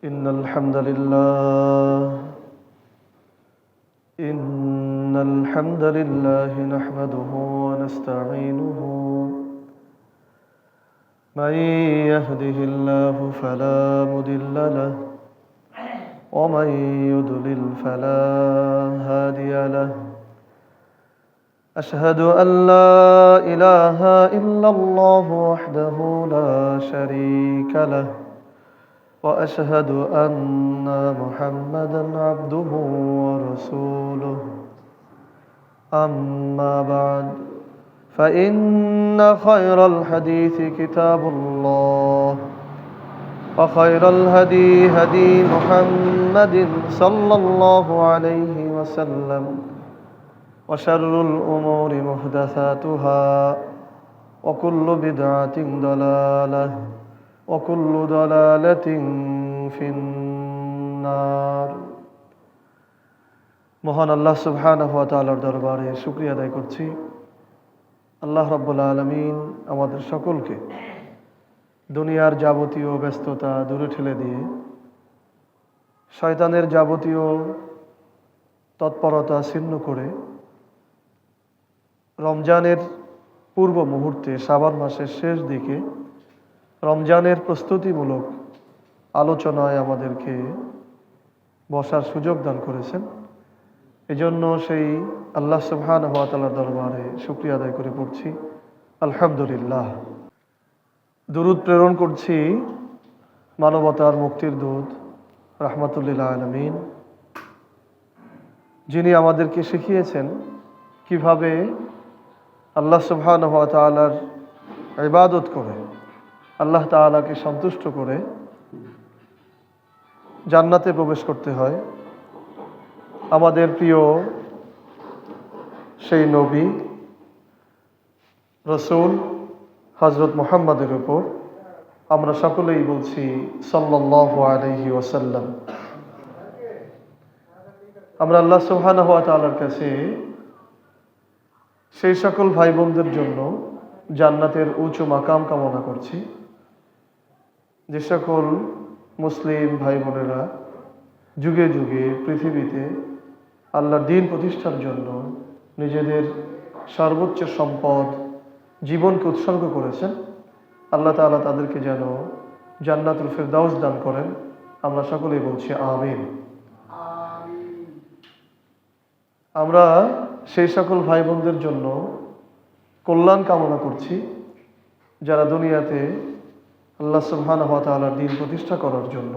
إن الحمد لله إن الحمد لله نحمده ونستعينه من يهده الله فلا مضل له ومن يضلل فلا هادي له أشهد أن لا إله إلا الله وحده لا شريك له وأشهد أن محمدًا عبده ورسوله أما بعد فإن خير الحديث كتاب الله وخير الهدي هدي محمد صلى الله عليه وسلم وشر الأمور محدثاتها وكل بدعة ضلالة وكل ضلالة في النار মহান আল্লাহ সুবহানাহু ওয়া তাআলার দরবারে শুকরিয়া আদায় করছি। আল্লাহ রাব্বুল আলামিন আমাদের সকলকে দুনিয়ার যাবতীয় ব্যস্ততা দূরে ঠেলে দিয়ে শয়তানের যাবতীয় তৎপরতা ছিন্ন করে রমজানের পূর্ব মুহূর্তে শাবান মাসের শেষ দিকে রমজানের প্রস্তুতিমূলক আলোচনায় আমাদেরকে বসার সুযোগ দান করেছেন। এজন্য সেই আল্লাহ সুবহানাহু ওয়া তাআলার দরবারে শুকরিয়া আদায় করে পড়ছি আলহামদুলিল্লাহ। দুরূদ প্রেরণ করছি মানবতার মুক্তির দূত রাহমাতুল লিল আলামিন, যিনি আমাদেরকে শিখিয়েছেন কিভাবে আল্লাহ সুবহানাহু ওয়া তাআলার ইবাদত করে আল্লাহ তাআলাকে সন্তুষ্ট করে জান্নাতে প্রবেশ করতে হয়। আমাদের প্রিয় সেই নবী রাসূল হযরত মুহাম্মদের উপর আমরা সকলেই বলছি সাল্লাল্লাহু আলাইহি ওয়াসাল্লাম। আমরা আল্লাহ সুবহানাহু ওয়া তাআলার কাছে সেই সকল ভাই বোনদের জন্য জান্নাতের উঁচু মাকাম কামনা করছি, যে সকল মুসলিম ভাই বোনেরা যুগে যুগে পৃথিবীতে আল্লাহর দ্বীন প্রতিষ্ঠার জন্য নিজেদের সর্বোচ্চ সম্পদ জীবনকে উৎসর্গ করেছেন। আল্লাহ তাআলা তাদেরকে যেন জান্নাতুল ফিরদাউস দান করেন। আমরা সকলেই বলছি আমিন। আমরা সেই সকল ভাই বোনদের জন্য কল্যাণ কামনা করছি যারা দুনিয়াতে আল্লাহ সুবহানাহু ওয়া তাআলার দ্বীন প্রতিষ্ঠা করার জন্য,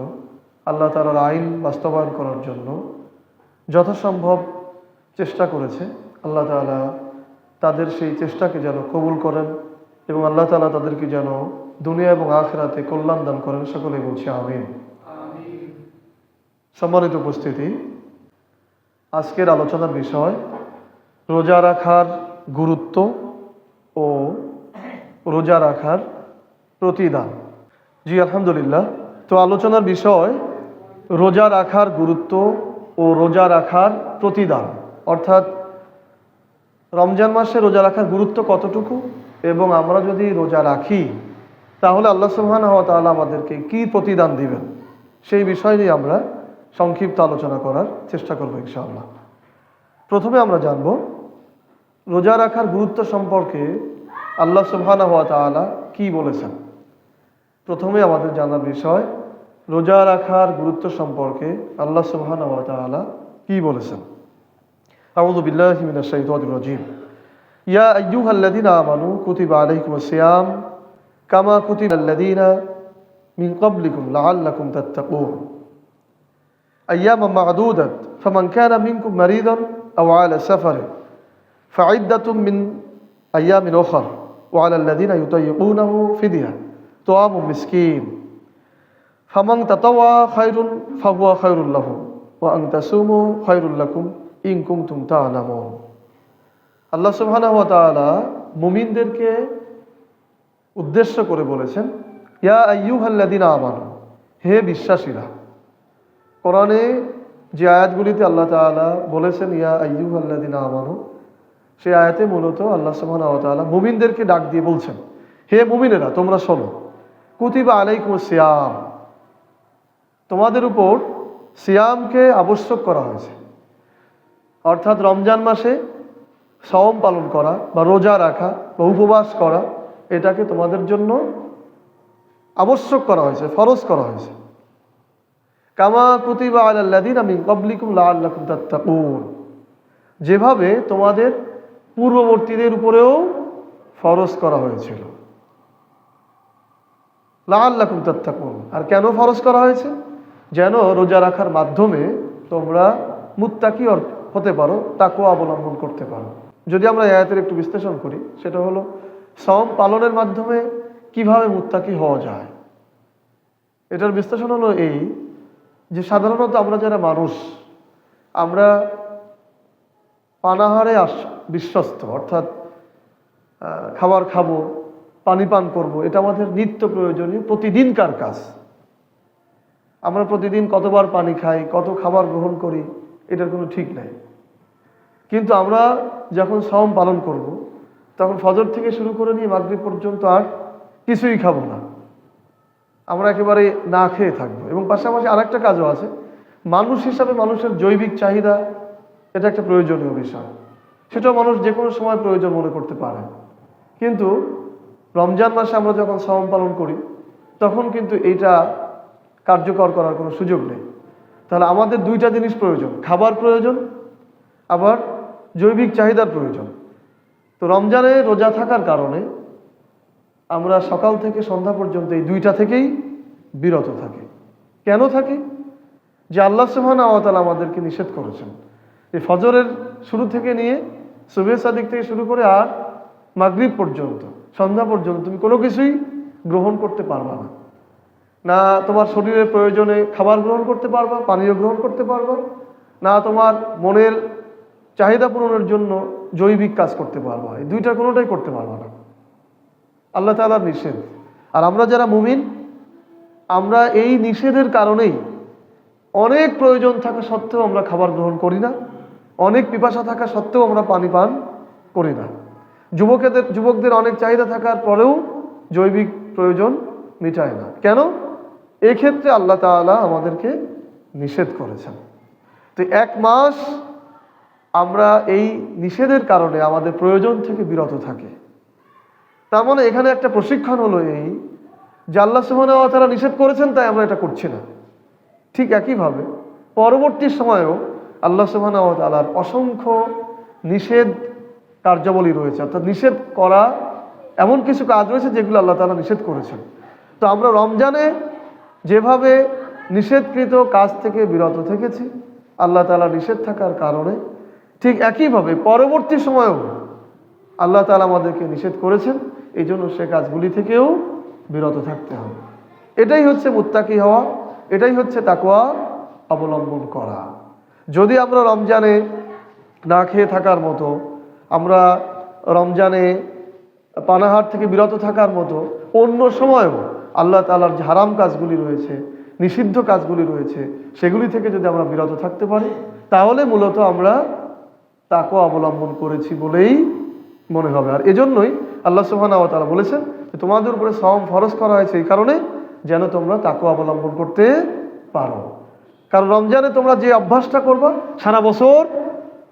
আল্লাহ তাআলার আইন বাস্তবায়ন করার জন্য যথাসম্ভব চেষ্টা করেছে। আল্লাহ তাআলা তাদের সেই চেষ্টাকে যেন কবুল করেন এবং আল্লাহ তাআলা তাদেরকে যেন দুনিয়া এবং আখিরাতে কল্যাণ দান করেন। সকলেই বলছি আমিন। সম্মানিত উপস্থিতি, আজকের আলোচনার বিষয় রোজা রাখার গুরুত্ব ও রোজা রাখার প্রতিদান। জি আলহামদুলিল্লাহ। তো আলোচনার বিষয় রোজা রাখার গুরুত্ব ও রোজা রাখার প্রতিদান, অর্থাৎ রমজান মাসে রোজা রাখার গুরুত্ব কতটুকু এবং আমরা যদি রোজা রাখি তাহলে আল্লাহ সুবহানাহু ওয়া তাআলা আমাদেরকে কি প্রতিদান দিবেন, সেই বিষয় নিয়ে আমরা সংক্ষিপ্ত আলোচনা করার চেষ্টা করব ইনশাআল্লাহ। প্রথমে আমরা জানব রোজা রাখার গুরুত্ব সম্পর্কে আল্লাহ সুবহানাহু ওয়া তাআলা কি বলেছেন। প্রথমে আমাদের জানার বিষয় রোজা রাখার গুরুত্ব সম্পর্কে আল্লাহ সুবহানাহু ওয়া তাআলা কি বলেছেন। আউযু বিল্লাহি মিনাশ শাইতানির রাজীম। ইয়া আইয়ুহাল্লাযীনা আমানু কুতিবা আলাইকুমুস সিয়াম কামা কুতিবাল্লাযীনা মিন ক্বাবলিকুম লাআল্লাকুম তাত্তাকুন আইয়ামান মা'দুদাত ফামান কানা মিনকুম মারিদান আও আলা সাফারিন ফা'iদ্দাতুম মিন আইয়ামিন উখর ওয়া আলাল্লাযীনা ইউতাইয়িকুনাহু ফিদিয়া তুআমু মিসকিন ফামান তাতাওয়া খায়রুন ফাহুয়া খায়রুল লাহু ওয়া আন তাসুমু খায়রুল লাকুম ইন কুনতুম তা'লামুন। আল্লাহ সুবহানাহু ওয়া তাআলা মুমিনদেরকে উদ্দেশ্য করে বলেছেন ইয়া আইয়ুহাল্লাযীনা আমানু, হে বিশ্বাসীরা। কোরআনে যে আয়াতগুলিতে আল্লাহ তাআলা বলেছেন ইয়া আইয়ুহাল্লাযীনা আমানু, সেই আয়াতে মূলত আল্লাহ সুবহানাহু ওয়া তাআলা মুমিনদেরকে ডাক দিয়ে বলছেন হে মুমিনেরা তোমরা শোনো, কুতিবা আলাইকুমুস সিয়াম, তোমাদের উপর সিয়ামকে আবশ্যক করা হয়েছে, অর্থাৎ রমজান মাসে সওম পালন করা বা রোজা রাখা বা উপবাস করা, এটাকে তোমাদের জন্য আবশ্যক করা হয়েছে, ফরজ করা হয়েছে। কামা কুতিবা আলাল্লাযীনা মিন ক্বাবলিকুম লাআল্লাকুম তাত্তাকুন, যেভাবে তোমাদের পূর্ববর্তীদের উপরেও ফরজ করা হয়েছিল। লাআল্লাকুম তাত্তাকুন, আর কেন ফরজ করা হয়েছে? যেন রোজা রাখার মাধ্যমে তোমরা মুত্তাকি হতে পারো, তাকওয়া অবলম্বন করতে পারো। যদি আমরা আয়াতের একটু বিশ্লেষণ করি, সেটা হলো সওম পালনের মাধ্যমে কিভাবে মুত্তাকি হওয়া যায়। এটার বিশ্লেষণ হলো এই যে সাধারণত আমরা যারা মানুষ, আমরা পানাহারে বিশ্বস্ত, অর্থাৎ খাবার খাবো, পানি পান করবো, এটা আমাদের নিত্য প্রয়োজনীয় প্রতিদিনকার কাজ। আমরা প্রতিদিন কতবার পানি খাই, কত খাবার গ্রহণ করি, এটার কোনো ঠিক নাই। কিন্তু আমরা যখন সওম পালন করব, তখন ফজর থেকে শুরু করে নিয়ে মাগরিব পর্যন্ত আর কিছুই খাবো না, আমরা একেবারে না খেয়ে থাকবো। এবং পাশাপাশি আরেকটা কাজও আছে, মানুষ হিসাবে মানুষের জৈবিক চাহিদা, এটা একটা প্রয়োজনীয় বিষয়, সেটাও মানুষ যে কোনো সময় প্রয়োজন মনে করতে পারে। কিন্তু রমজান মাসে আমরা যখন সওম পালন করি, তখন কিন্তু এইটা কার্যকর করার কোনো সুযোগ নেই। তাহলে আমাদের দুইটা জিনিস প্রয়োজন, খাবার প্রয়োজন, আবার জৈবিক চাহিদার প্রয়োজন। তো রমজানে রোজা থাকার কারণে আমরা সকাল থেকে সন্ধ্যা পর্যন্ত এই দুইটা থেকেই বিরত থাকি। কেন থাকি? যে আল্লাহ সুবহানাহু ওয়া তাআলা আমাদেরকে নিষেধ করেছেন যে ফজরের শুরু থেকে নিয়ে সুবহে সাদিক থেকে শুরু করে আর মাগরিব পর্যন্ত, সন্ধ্যা পর্যন্ত তুমি কোনো কিছুই গ্রহণ করতে পারবা না। না তোমার শরীরের প্রয়োজনে খাবার গ্রহণ করতে পারবা, পানীয় গ্রহণ করতে পারবা, না তোমার মনের চাহিদা পূরণের জন্য জৈবিক কাজ করতে পারবা। এই দুইটা কোনোটাই করতে পারবা না, আল্লাহ তাআলার নিষেধ। আর আমরা যারা মুমিন, আমরা এই নিষেধের কারণেই অনেক প্রয়োজন থাকা সত্ত্বেও আমরা খাবার গ্রহণ করি না, অনেক পিপাসা থাকা সত্ত্বেও আমরা পানি পান করি না। যুবকদের অনেক চাহিদা থাকার পরেও জৈবিক প্রয়োজন মিটায় না। কেন? এক্ষেত্রে আল্লাহ তাআলা আমাদেরকে নিষেধ করেছেন। তো এক মাস আমরা এই নিষেধের কারণে আমাদের প্রয়োজন থেকে বিরত থাকি। তার মানে এখানে একটা প্রশিক্ষণ হলো এই যে আল্লাহ সুবহানাহু ওয়া তাআলা নিষেধ করেছেন, তাই আমরা এটা করছি না। ঠিক একইভাবে পরবর্তী সময়েও আল্লাহ সুবহানাহু ওয়া তাআলার অসংখ্য নিষেধ কার্যাবলী রয়েছে, অর্থাৎ নিষেধ করা এমন কিছু কাজ রয়েছে যেগুলো আল্লাহ তাআলা নিষেধ করেছেন। তো আমরা রমজানে যেভাবে নিষেধকৃত কাজ থেকে বিরত থেকেছি আল্লাহ তাআলা নিষেধ থাকার কারণে, ঠিক একইভাবে পরবর্তী সময়েও আল্লাহ তাআলা আমাদেরকে নিষেধ করেছেন, এই জন্য সে কাজগুলি থেকেও বিরত থাকতে হবে। এটাই হচ্ছে মুত্তাকি হওয়া, এটাই হচ্ছে তাকওয়া অবলম্বন করা। যদি আমরা রমজানে না খেয়ে থাকার মতো, আমরা রমজানে পানাহার থেকে বিরত থাকার মতো অন্য সময়ও আল্লাহ তাআলার যে হারাম কাজগুলি রয়েছে, নিষিদ্ধ কাজগুলি রয়েছে, সেগুলি থেকে যদি আমরা বিরত থাকতে পারি, তাহলে মূলত আমরা তাকওয়া অবলম্বন করেছি বলেই মনে হবে। আর এজন্যই আল্লাহ সুবহানাহু ওয়া তাআলা বলেছেন যে তোমাদের উপরে সওম ফরজ করা হয়েছে এই কারণে যেন তোমরা তাকওয়া অবলম্বন করতে পারো। কারণ রমজানে তোমরা যে অভ্যাসটা করবা, সারা বছর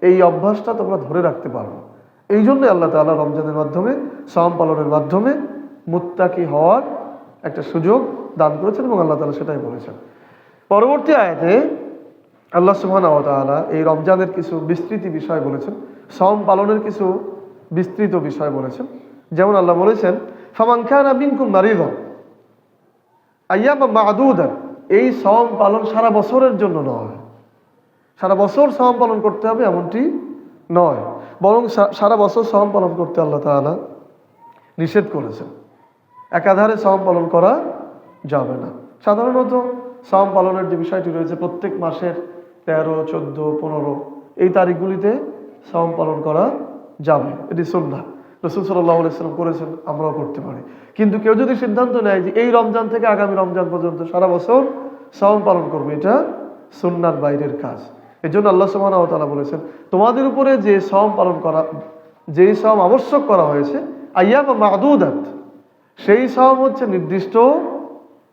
এই অভ্যাসটা তোমরা ধরে রাখতে পারো। এই জন্যই আল্লাহ তাআলা রমজানের মাধ্যমে, সওম পালনের মাধ্যমে মুত্তাকি হওয়ার একটা সুযোগ দান করেছেন এবং আল্লাহ তাআলা সেটাই বলেছেন। পরবর্তী আয়াতে আল্লাহ সুবহানাহু ওয়া তাআলা এই রমজানের কিছু বিস্তৃত বিষয় বলেছেন, সওম পালনের কিছু বিস্তৃত বিষয় বলেছেন। যেমন আল্লাহ বলেছেন ফামান কানা মিনকুম মারিদান আইয়ামান মা'দুদান, এই সওম পালন সারা বছরের জন্য নয়, সারা বছর সওম পালন করতে হবে এমনটি নয়, বরং সারা বছর সওম পালন করতে আল্লাহ তাআলা নিষেধ করেছেন। একাধারে সওম পালন করা যাবে না। সাধারণত সওম পালনের যে বিষয়টি রয়েছে, প্রত্যেক মাসের 13, 14, 15 এই তারিখগুলিতে সওম পালন করা যাবে, এটি সুন্নাহ। রাসূল সাল্লাল্লাহু আলাইহি ওয়াসাল্লাম করেছেন, আমরাও করতে পারি। কিন্তু কেউ যদি সিদ্ধান্ত নেয় যে এই রমজান থেকে আগামী রমজান পর্যন্ত সারা বছর সওম পালন করবে, এটা সুন্নাহর বাইরের কাজ। এজন্য আল্লাহ সুবহানাহু ওয়া তাআলা বলেছেন তোমাদের উপরে যে সওম পালন করা, যেই সওম আবশ্যক করা হয়েছে আইয়াম মা'দুদাত, সেই সওম হচ্ছে নির্দিষ্ট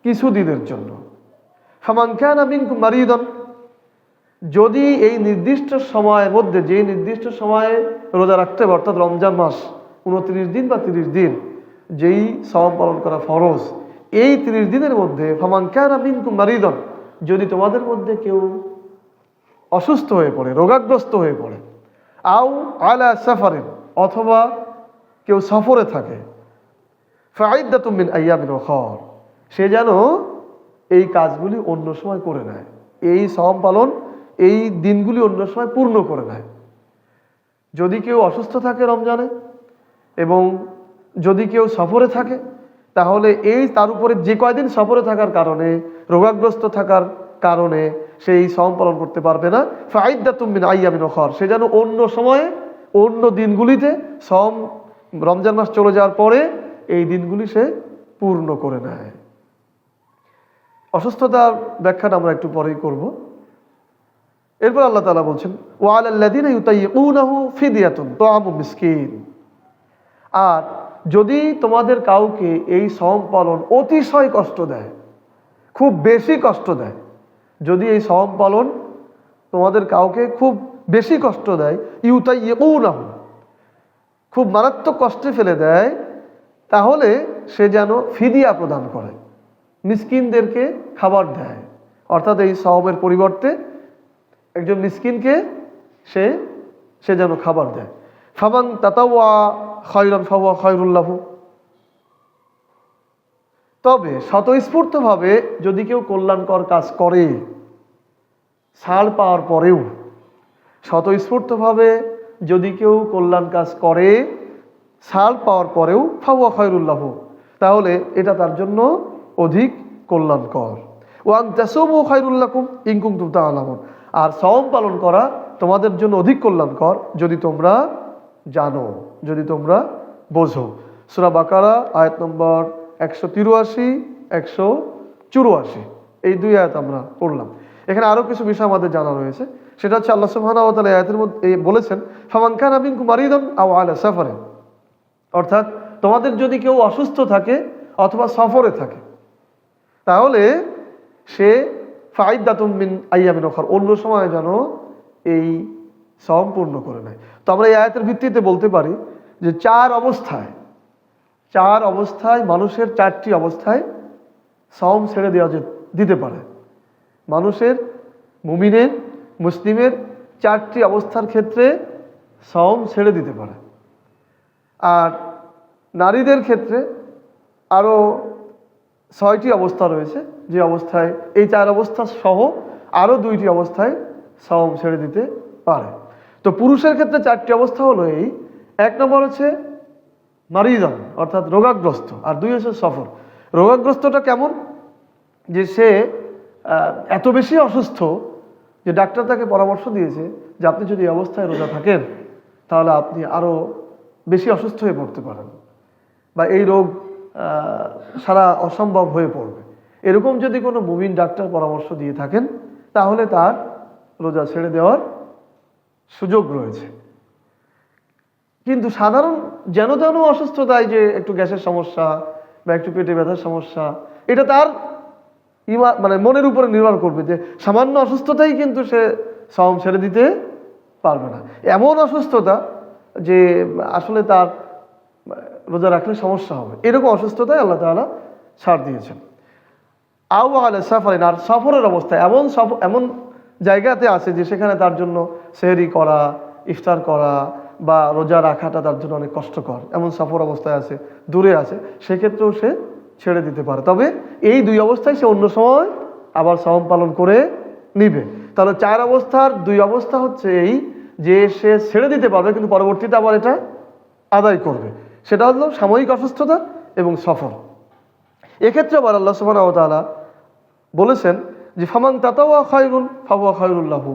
কিছু দিনের জন্য। ফামান কানা মিনকুম মারিদান, যদি এই নির্দিষ্ট সময়ের মধ্যে, যে নির্দিষ্ট সময়ে রোজা রাখতে হবে, অর্থাৎ রমজান মাস 29 দিন বা 30 দিন যেই সওম পালন করা ফরজ, এই 30 দিনের মধ্যে ফামান কানা মিনকুম মারিদান, যদি তোমাদের মধ্যে কেউ অসুস্থ হয়ে পড়ে, রোগাগ্রস্ত হয়ে পড়ে, আও আলা সাফারিন, অথবা কেউ সফরে থাকে, ফাইদ্দাতুম মিন আইয়ামিন উখর, সে যেন এই কাজগুলি অন্য সময় করে নেয়, এই সওম পালন এই দিনগুলি অন্য সময় পূর্ণ করে নেয়। যদি কেউ অসুস্থ থাকে রমজানে এবং যদি কেউ সফরে থাকে, তাহলে এই তার উপরে যে কয়দিন সফরে থাকার কারণে, রোগাগ্রস্ত থাকার কারণে সেই সওম পালন করতে পারবে না, ফাইদ্দাতুম মিন আইয়ামিন উখর, সে যেন অন্য সময়ে অন্য দিনগুলিতে সওম, রমজান মাস চলে যাওয়ার পরে এই দিনগুলি সে পূর্ণ করে নেয়। অসুস্থতার ব্যাখ্যাটা আমরা একটু পরেই করব। এরপর আল্লাহ তাআলা বলছেন, ওয়া আলাল্লাযিনা ইউতাইয়ুনাহু ফিদিয়াতুন তুআমু মিসকিন, আর যদি তোমাদের কাউকে এই সওম পালন অতিশয় কষ্ট দেয়, খুব বেশি কষ্ট দেয়, যদি এই সওম পালন তোমাদের কাউকে খুব বেশি কষ্ট দেয়, ইউতাইয়ুনাহু, খুব মারাত্মক কষ্টে ফেলে দেয়, তাহলে সে যেন ফিদিয়া প্রদান করে, মিসকিনদেরকে খাবার দেয়, অর্থাৎ এই সওমের পরিবর্তে একজন মিসকিনকে সে যেন খাবার দেয়। ফামান তাতাওয়া খায়রান ফাহুয়া খায়রুল লাহু, তবে স্বতঃস্ফূর্তভাবে যদি কেউ কল্যাণকর কাজ করে, ছাড় পাওয়ার পরেও, স্বতঃস্ফূর্তভাবে যদি কেউ কল্যাণ কাজ করে ছাড় পাওয়ার পরেও, ফাহুয়া খায়রুল লাহু, তাহলে এটা তার জন্য অধিক কল্যাণকর। ওয়া আন তাসুমু খায়রুল লাকুম ইন কুনতুম তা'লামুন, আর সওম পালন করা তোমাদের জন্য অধিক কল্যাণকর যদি তোমরা জানো, যদি তোমরা বোঝো। সূরা বাকারা আয়াত নম্বর 183, 184, এই দুই আয়াত আমরা পড়লাম। এখানে আরো কিছু বিষয় আমাদের জানা রয়েছে, সেটা হচ্ছে আল্লাহ সুবহানাহু ওয়া তাআলা আয়াতের মধ্যে বলেছেন, ফামান কানা মিনকুম মারিদান আও আলা সাফারিন, অর্থাৎ তোমাদের যদি কেউ অসুস্থ থাকে অথবা সফরে থাকে, তাহলে সে ফাইদ্দাতুম মিন আইয়ামিন উখর, অন্য সময় যেন এই সওম পূর্ণ করে নেয়। তো আমরা এই আয়াতের ভিত্তিতে বলতে পারি যে চার অবস্থায় মানুষের, 4টি অবস্থায় সওম ছেড়ে দেওয়া দিতে পারে। মানুষের, মুমিনের, মুসলিমের 4টি অবস্থার ক্ষেত্রে সওম ছেড়ে দিতে পারে। আর নারীদের ক্ষেত্রে আরও 6টি অবস্থা রয়েছে, যে অবস্থায় এই 4 অবস্থা সহ আরও 2টি অবস্থায় সওম ছেড়ে দিতে পারে। তো পুরুষের ক্ষেত্রে 4টি অবস্থা হলো এই, 1 নম্বর হচ্ছে মারিদান, অর্থাৎ রোগাগ্রস্ত, আর 2 হচ্ছে সফর। রোগাগ্রস্তটা কেমন, যে সে এত বেশি অসুস্থ যে ডাক্তার তাকে পরামর্শ দিয়েছে যে আপনি যদি এই অবস্থায় রোজা থাকেন তাহলে আপনি আরও বেশি অসুস্থ হয়ে পড়তে পারেন, বা এই রোগ সারা অসম্ভব হয়ে পড়বে। এরকম যদি কোনো মুমিন ডাক্তার পরামর্শ দিয়ে থাকেন, তাহলে তার রোজা ছেড়ে দেওয়ার সুযোগ রয়েছে। কিন্তু সাধারণ যেন তেন অসুস্থতায়, যে একটু গ্যাসের সমস্যা বা একটু পেটে ব্যথার সমস্যা, এটা তার মানে মনের উপরে নির্ভর করবে, যে সামান্য অসুস্থতাই কিন্তু সে সওম ছেড়ে দিতে পারবে না। এমন অসুস্থতা যে আসলে তার রোজা রাখলে সমস্যা হবে, এরকম অসুস্থতায় আল্লাহ তাআলা ছাড় দিয়েছেন। আও আলা সাফারিন, আর সফরের অবস্থায় এমন জায়গাতে আছে যে সেখানে তার জন্য সেহরি করা, ইফতার করা বা রোজা রাখাটা তার জন্য অনেক কষ্টকর, এমন সফর অবস্থায় আছে, দূরে আছে, সেক্ষেত্রেও সে ছেড়ে দিতে পারে। তবে এই 2 অবস্থায় সে অন্য সময় আবার সওম পালন করে নিবে। তাহলে 4 অবস্থার 2 অবস্থা হচ্ছে এই, যে সে ছেড়ে দিতে পারবে কিন্তু পরবর্তীতে আবার এটা আদায় করবে, সেটা হলো সাময়িক অসুস্থতা এবং সফর। এক্ষেত্রে আবার আল্লাহ সুবহানাহু ওয়া তাআলা বলেছেন যে ফামান তাতাওয়া খায়রুন ফাহুয়া খায়রুল লাহু,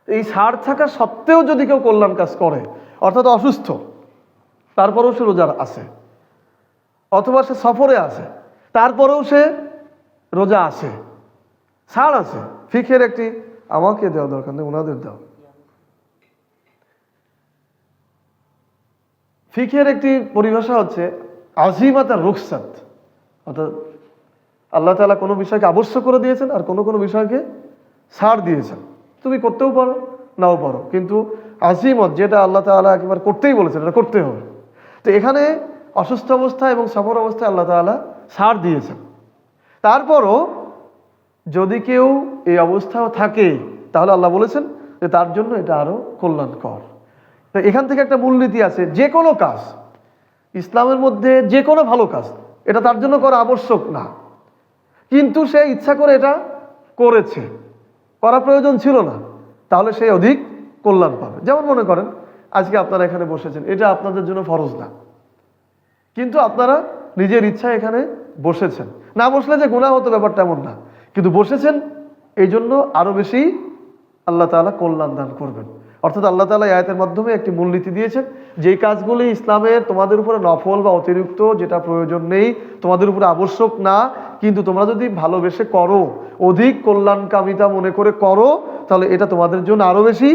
এই ছাড় থাকা সত্ত্বেও যদি কেউ কল্যাণ কাজ করে, অর্থাৎ অসুস্থ তারপরেও সে রোজা আছে, অথবা সে সফরে আছে তারপরেও সে রোজা আছে, ছাড় আছে, ফিকের একটি, আমাকে দেওয়া দরকার নেই, ওনাদের দাও, ফিকের একটি পরিভাষা হচ্ছে আজিমাত আর রুখসাত, অর্থাৎ আল্লাহ তাআলা কোনো বিষয়কে আবশ্যক করে দিয়েছেন আর কোনো কোনো বিষয়কে ছাড় দিয়েছেন। তুমি করতেও পারো, নাও পারো, কিন্তু আজিমত যেটা আল্লাহ তাআলা একেবারে করতেই বলেছেন এটা করতে হবে। তো এখানে অসুস্থ অবস্থায় এবং সফর অবস্থায় আল্লাহ তাআলা ছাড় দিয়েছেন। তারপরও যদি কেউ এই অবস্থাও থাকে তাহলে আল্লাহ বলেছেন যে তার জন্য এটা আরো কল্যাণকর। তো এখান থেকে একটা মূলনীতি আছে, যে কোনো কাজ ইসলামের মধ্যে, যে কোনো ভালো কাজ এটা তার জন্য করা আবশ্যক না, কিন্তু সে ইচ্ছা করে এটা করেছে, করা প্রয়োজন ছিল না, তাহলে সে অধিক কল্যাণ পাবে। যেমন মনে করেন আজকে আপনারা এখানে বসেছেন, এটা আপনাদের জন্য ফরজ না, কিন্তু আপনারা নিজের ইচ্ছায় এখানে বসেছেন। না বসলে যে গুনাহ হতো ব্যাপারটা এমন না, কিন্তু বসেছেন, এই জন্য আরো বেশি আল্লাহ তাআলা কল্যাণ দান করবেন। অর্থাৎ আল্লাহ তাআলা এই আয়াতের মাধ্যমে একটি মূলনীতি দিয়েছেন, যেই কাজগুলি ইসলামের তোমাদের উপরে নফল বা অতিরিক্ত, যেটা প্রয়োজন নেই, তোমাদের উপরে আবশ্যক না, কিন্তু তোমরা যদি ভালোবেসে করো, অধিক কল্যাণকামিতা মনে করে করো, তাহলে এটা তোমাদের জন্য আরো বেশি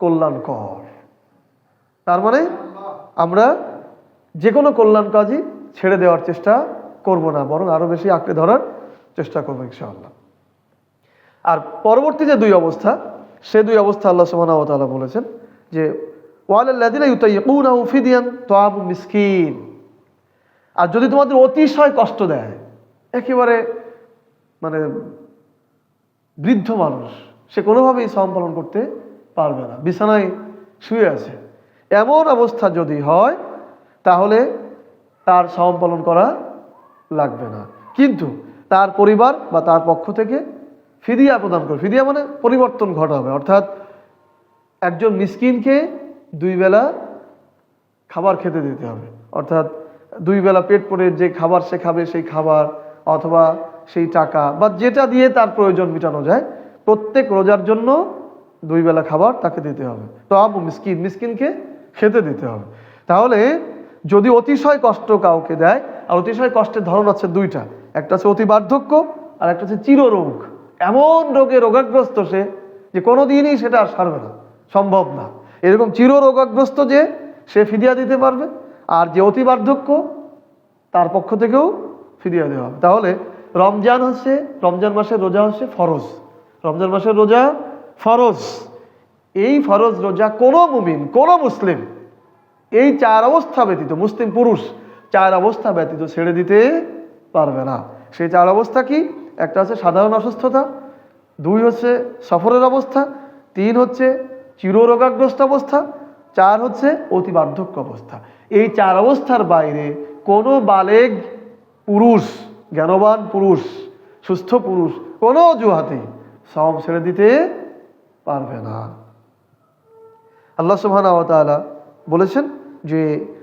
কল্যাণকর। তার মানে আমরা যে কোনো কল্যাণ কাজই ছেড়ে দেওয়ার চেষ্টা করব না, বরং আরো বেশি আঁকড়ে ধরার চেষ্টা করবো ইনশাআল্লাহ। আর পরবর্তী যে দুই অবস্থা, সে দুই অবস্থা আল্লাহ সুবহানাহু ওয়া তাআলা বলেছেন যে ওয়ালাল্লাযিনা ইউতাইয়িকুনাহু ফিদিয়ান তুআবু মিসকিন। আর যদি তোমাদের অতিশয় কষ্ট দেয়, একেবারে মানে বৃদ্ধ মানুষ, সে কোনোভাবেই সাওম পালন করতে পারবে না, বিছানায় শুয়ে আছে, এমন অবস্থা যদি হয় তাহলে তার সাওম পালন করা লাগবে না, কিন্তু তার পরিবার বা তার পক্ষ থেকে ফিদিয়া প্রদান করে। ফিদিয়া মানে পরিবর্তন ঘটাবে, অর্থাৎ একজন মিসকিনকে 2 বেলা খাবার খেতে দিতে হবে, অর্থাৎ 2 বেলা পেট পরে যে খাবার সে খাবে সেই খাবার, অথবা সেই টাকা বা যেটা দিয়ে তার প্রয়োজন মেটানো যায়, প্রত্যেক রোজার জন্য 2 বেলা খাবার তাকে দিতে হবে। তো আবু মিসকিন, মিসকিনকে খেতে দিতে হবে। তাহলে যদি অতিশয় কষ্ট কাউকে দেয়, আর অতিশয় কষ্টের ধরন আছে দুইটা, একটা হচ্ছে অতি বার্ধক্য আর একটা হচ্ছে চিররোগ। এমন রোগে রোগাগ্রস্ত সে যে কোনো দিনই সেটা আর সারবে না, সম্ভব না, এরকম চিররোগাগ্রস্ত যে সে ফিদিয়া দিতে পারবে, আর যে অতি বার্ধক্য তার পক্ষ থেকেও ফিদিয়া দেওয়া হবে। তাহলে রমজান মাসের রোজা হচ্ছে ফরজ, রমজান মাসের রোজা ফরজ। এই ফরজ রোজা কোনো মুমিন, কোনো মুসলিম এই 4 অবস্থা ব্যতীত, মুসলিম পুরুষ 4 অবস্থা ব্যতীত ছেড়ে দিতে পারবে না। সেই 4 অবস্থা কি? একটা হচ্ছে সাধারণ অসুস্থতা, 2 হচ্ছে সফরের অবস্থা, 3 হচ্ছে চিররোগাগ্রস্ত অবস্থা, 4 হচ্ছে অতি বার্ধক্য অবস্থা। এই 4 অবস্থার বাইরে কোনো বালেগ পুরুষ, জ্ঞানবান পুরুষ, সুস্থ পুরুষ কোনো অজুহাতে সাওম ছেড়ে দিতে পারবে না। আল্লাহ সুবহানাহু ওয়া তাআলা বলেছেন যে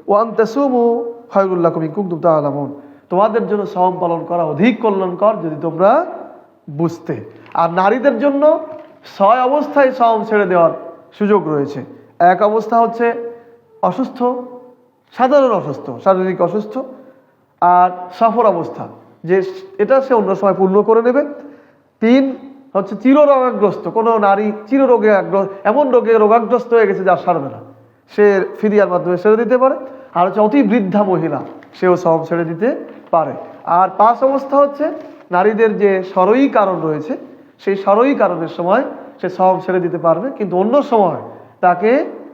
ওয়ান তাসুমু খায়রুল লাকুম ইন কুনতুম তা'লামুন, তোমাদের জন্য সাওম পালন করা অধিক কল্যাণকর যদি তোমরা বুঝতে। আর নারীদের জন্য 6 অবস্থায় সাওম ছেড়ে দেওয়ার সুযোগ রয়েছে। এক অবস্থা হচ্ছে অসুস্থ, সাধারণ অসুস্থ, শারীরিক অসুস্থ, আর সফর অবস্থা, যে এটা সে অন্য সময় পূর্ণ করে নেবে। 3 হচ্ছে চিররোগাগ্রস্ত, কোনো নারী চিররোগে এমন রোগে রোগাগ্রস্ত হয়ে গেছে যা সারবে না, সে ফিদিয়ার মাধ্যমে ছেড়ে দিতে পারে। আর হচ্ছে অতি বৃদ্ধা মহিলা, সেও সাওম ছেড়ে দিতে পারে। আর 5 অবস্থা হচ্ছে নারীদের যে সরই কারণ রয়েছে, সেই সরই কারণের সময় সে সাওম ছেড়ে দিতে পারবে, কিন্তু অন্য সময় তাকে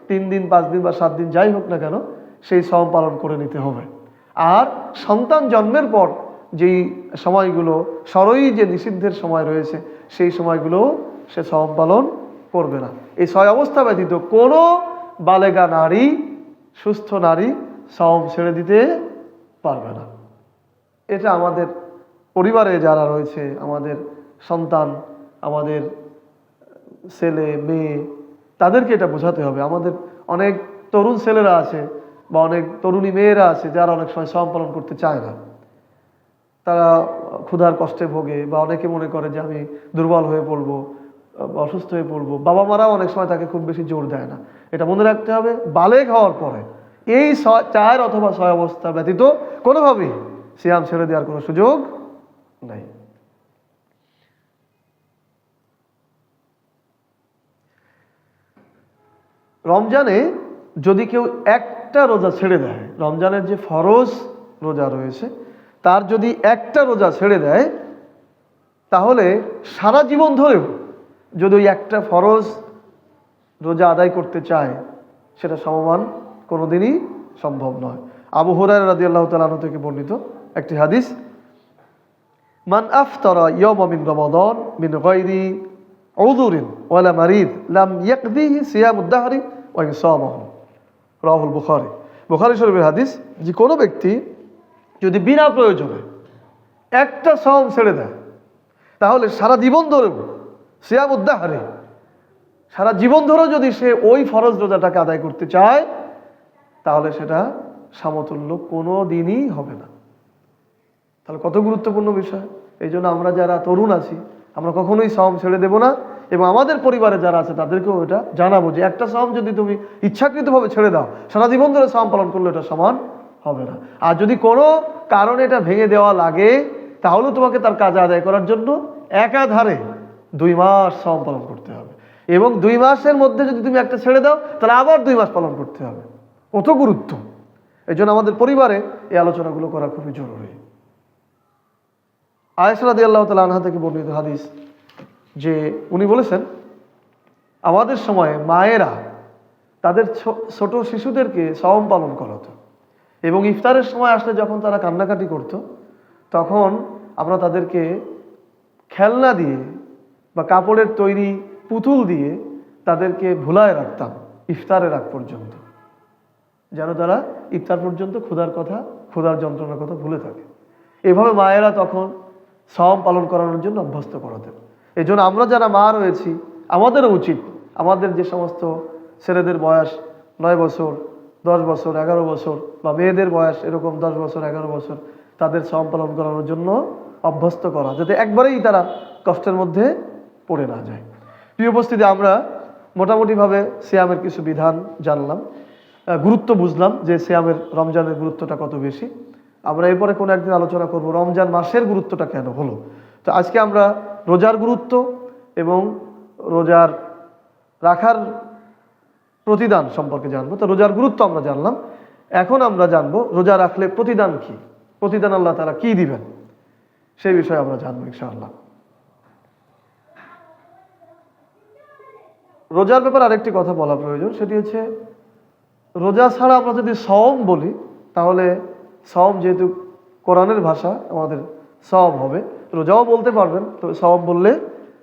3 দিন 5 দিন বা 7 দিন যাই হোক না কেন সেই সাওম পালন করে নিতে হবে। আর সন্তান জন্মের পর যেই সময়গুলো সরই যে নিষিদ্ধের সময় রয়েছে, সেই সময়গুলো সে সাওম পালন করবে না। এই 6 অবস্থা ব্যতীত কোনো বালেগা নারী, সুস্থ নারী সাওম ছেড়ে দিতে পারবে না। এটা আমাদের পরিবারে যারা রয়েছে, আমাদের সন্তান, আমাদের ছেলে মেয়ে, তাদেরকে এটা বোঝাতে হবে। আমাদের অনেক তরুণ ছেলেরা আছে বা অনেক তরুণী মেয়েরা আছে যারা অনেক সময় সাওম পালন করতে চায় না, তারা ক্ষুধার কষ্টে ভোগে, বা অনেকে মনে করে যে আমি দুর্বল হয়ে পড়বো, অসুস্থ হয়ে পড়বো। বাবা মারাও অনেক সময় তাকে খুব বেশি জোর দেয় না। এটা মনে রাখতে হবে, বালেগ হওয়ার পরে এই 4 অথবা 6 অবস্থা ব্যতীত কোনোভাবেই সিয়াম ছেড়ে দেওয়ার কোনো সুযোগ নাই। রমজানে যদি কেউ একটা রোজা ছেড়ে দেয়, রমজানের যে ফরজ রোজা রয়েছে তার যদি একটা রোজা ছেড়ে দেয়, তাহলে সারা জীবন ধরেও যদি ওই একটা ফরজ রোজা আদায় করতে চায়, সেটা সমমান কোনোদিনই সম্ভব নয়। আবু হুরায়রা রাদিয়াল্লাহু তাআলা আনহু থেকে বর্ণিত একটি হাদিস, মান আফতারা ইয়াওমা মিন রমাদান মিন গায়রি উযুরিন ওয়ালা মারিদ লাম ইয়াকদিহি সিয়ামুদ দাহরি ওয়া ইসামাহু, রাওয়াহুল বুখারী। বুখারী শরীফের হাদিস, যে কোনো ব্যক্তি যদি বিনা প্রয়োজনে একটা সাওম ছেড়ে দেয়, তাহলে সারা জীবন ধরেও সিয়ামুদ দাহরি, সারা জীবন ধরেও যদি সে ওই ফরজ রোজাটাকে আদায় করতে চায়, তাহলে সেটা সমতুল্য কোনো দিনই হবে না। তাহলে কত গুরুত্বপূর্ণ বিষয়। এই জন্য আমরা যারা তরুণ আছি, আমরা কখনোই সাওম ছেড়ে দেব না, এবং আমাদের পরিবারে যারা আছে তাদেরকেও এটা জানাবো যে একটা সাওম যদি তুমি ইচ্ছাকৃতভাবে ছেড়ে দাও, সারা জীবন ধরে সাওম পালন করলে এটা সমান হবে না। আর যদি কোনো কারণে এটা ভেঙে দেওয়া লাগে, তাহলেও তোমাকে তার কাজ আদায় করার জন্য একাধারে 2 মাস সাওম পালন করতে হবে, এবং 2 মাসের মধ্যে যদি তুমি একটা ছেড়ে দাও, তাহলে আবার 2 মাস পালন করতে হবে। কত গুরুত্ব। এই জন্য আমাদের পরিবারে এই আলোচনাগুলো করা খুবই জরুরি। আয়েশা রাদিয়াল্লাহু তাআলা আনহা থেকে বর্ণিত হাদিস, যে উনি বলেছেন, আমাদের সময়ে মায়েরা তাদের ছোট শিশুদেরকে সাওম পালন করাতো, এবং ইফতারের সময় আসলে যখন তারা কান্নাকাটি করত, তখন আমরা তাদেরকে খেলনা দিয়ে বা কাপড়ের তৈরি পুতুল দিয়ে তাদেরকে ভুলায় রাখতাম ইফতারের আগ পর্যন্ত, যেন তারা ইফতার পর্যন্ত ক্ষুধার যন্ত্রণার কথা ভুলে থাকে। এভাবে মায়েরা তখন সাওম পালন করানোর জন্য অভ্যস্ত করাতেন। এই জন্য আমরা যারা মা রয়েছি, আমাদেরও উচিত আমাদের যে সমস্ত ছেলেদের বয়স 9 বছর, 10 বছর, 11 বছর, বা মেয়েদের বয়স এরকম 10 বছর, 11 বছর, তাদের সাওম পালন করানোর জন্য অভ্যস্ত করা, যাতে একবারেই তারা কষ্টের মধ্যে পড়ে না যায়। প্রিয় উপস্থিতি, আমরা মোটামুটিভাবে সিয়ামের কিছু বিধান জানলাম, গুরুত্ব বুঝলাম যে সিয়ামের, রমজানের গুরুত্বটা কত বেশি। আমরা এরপরে কোনো একদিন আলোচনা করব রমজান মাসের গুরুত্বটা কেন হলো। তো আজকে আমরা রোজার গুরুত্ব এবং রোজার রাখার প্রতিদান সম্পর্কে জানবো। তো রোজার গুরুত্ব আমরা জানলাম, এখন আমরা জানবো রোজা রাখলে প্রতিদান কি, প্রতিদান আল্লাহ তাআলা কি দিবেন, সেই বিষয়ে আমরা জানবো ইনশাআল্লাহ। রোজার ব্যাপারে আরেকটি কথা বলা প্রয়োজন, সেটি হচ্ছে রোজা ছাড়া আমরা যদি সাওম বলি, তাহলে সাওম যেহেতু কোরআনের ভাষা, আমাদের সওয়াব হবে। রোজাও বলতে পারবেন, তবে সাওম বললে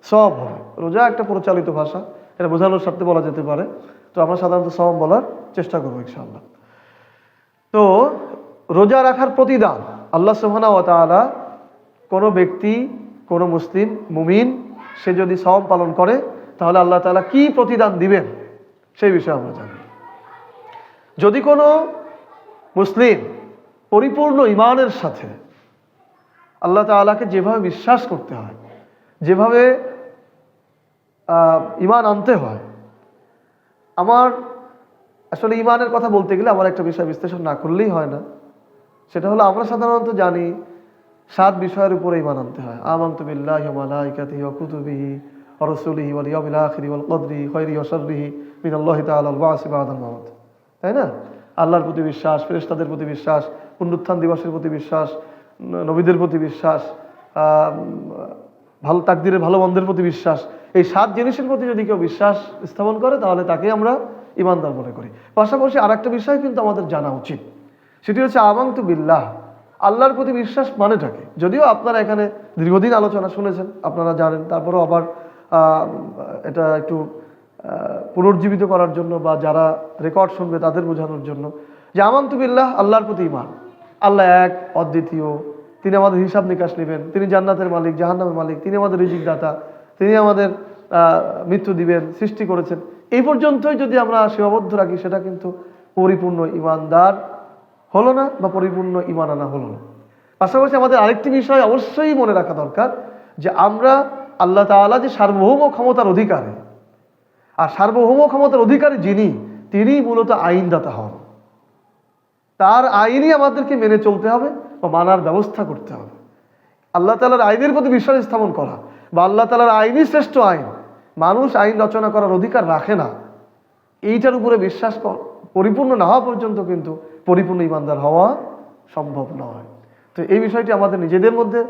সওয়াব হবে। রোজা একটা প্রচলিত ভাষা, এটা বোঝানোর স্বার্থে বলা যেতে পারে। তো আমরা সাধারণত সাওম বলার চেষ্টা করবো ইনশাআল্লাহ। তো রোজা রাখার প্রতিদান আল্লাহ সুবহানাহু ওয়া তাআলা, কোনো ব্যক্তি, কোনো মুসলিম মুমিন, সে যদি সাওম পালন করে, তাহলে আল্লাহ তাআলা কি প্রতিদান দিবেন সেই বিষয়ে আমরা জানি। যদি কোনো মুসলিম পরিপূর্ণ ঈমানের সাথে আল্লাহ তাআলাকে যেভাবে বিশ্বাস করতে হয়, যেভাবে ঈমান আনতে হয়, আমার আসলে ঈমানের কথা বলতে গেলে আমার একটা বিষয় বিশ্লেষণ না করলেই হয় না। সেটা হলো, আমরা সাধারণত জানি 7 বিষয়ের উপরে ঈমান আনতে হয়। আমানতু বিল্লাহি ওয়া মালাইকাতিহি ওয়া কুতুবিহি ওয়া রাসূলিহি ওয়াল ইয়াউমিল আখিরি ওয়াল কদরি খায়রিহি ওয়া শাররিহি মিনাল্লাহি তাআলা ওয়াল বা'সি বা'দাল মাউত। তাই না? আল্লাহর প্রতি বিশ্বাস, ফেরেশতাদের প্রতি বিশ্বাস, পুনরুত্থান দিবসের প্রতি বিশ্বাস, নবীদের প্রতি বিশ্বাস, ভালো তাকদীরের ভালো মন্দের প্রতি বিশ্বাস, এই 7 জিনিসের প্রতি যদি কেউ বিশ্বাস স্থাপন করে, তাহলে তাকে আমরা ঈমানদার মনে করি। পাশাপাশি আরেকটা বিষয় কিন্তু আমাদের জানা উচিত, সেটি হচ্ছে আমানতু বিল্লাহ, আল্লাহর প্রতি বিশ্বাস মানেটাকে। যদিও আপনারা এখানে দীর্ঘদিন আলোচনা শুনেছেন, আপনারা জানেন, তারপরেও আবার এটা একটু পুনর্জীবিত করার জন্য, বা যারা রেকর্ড শুনবে তাদের বোঝানোর জন্য, যে আমানতু বিল্লাহ, আল্লাহর প্রতি ঈমান। আল্লাহ এক, অদ্বিতীয়, তিনি আমাদের হিসাব নিকাশ নেবেন, তিনি জান্নাতের মালিক, জাহান্নামের মালিক, তিনি আমাদের রিজিক দাতা, তিনি আমাদের মৃত্যু দিবেন, সৃষ্টি করেছেন। এই পর্যন্তই যদি আমরা সীমাবদ্ধ রাখি, সেটা কিন্তু পরিপূর্ণ ঈমানদার হলো না, বা পরিপূর্ণ ঈমান আনা হলো না। পাশাপাশি আমাদের আরেকটি বিষয় অবশ্যই মনে রাখা দরকার, যে আমরা আল্লাহ তাআলা যে সার্বভৌম ক্ষমতার অধিকারী, আর সার্বভৌম ক্ষমতার অধিকারী যিনি, তিনি মূলত আইনদাতা হন। তার আইনই আমাদেরকে মেনে চলতে হবে বা মানার ব্যবস্থা করতে হবে। আল্লাহ তাআলার আইনের প্রতি বিশ্বাস স্থাপন করা, বা আল্লাহ তাআলার আইনই শ্রেষ্ঠ আইন, মানুষ আইন রচনা করার অধিকার রাখে না, এইটার উপরে বিশ্বাস পরিপূর্ণ না হওয়া পর্যন্ত কিন্তু পরিপূর্ণ ঈমানদার হওয়া সম্ভব নয়। তো এই বিষয়টি আমাদের নিজেদের মধ্যে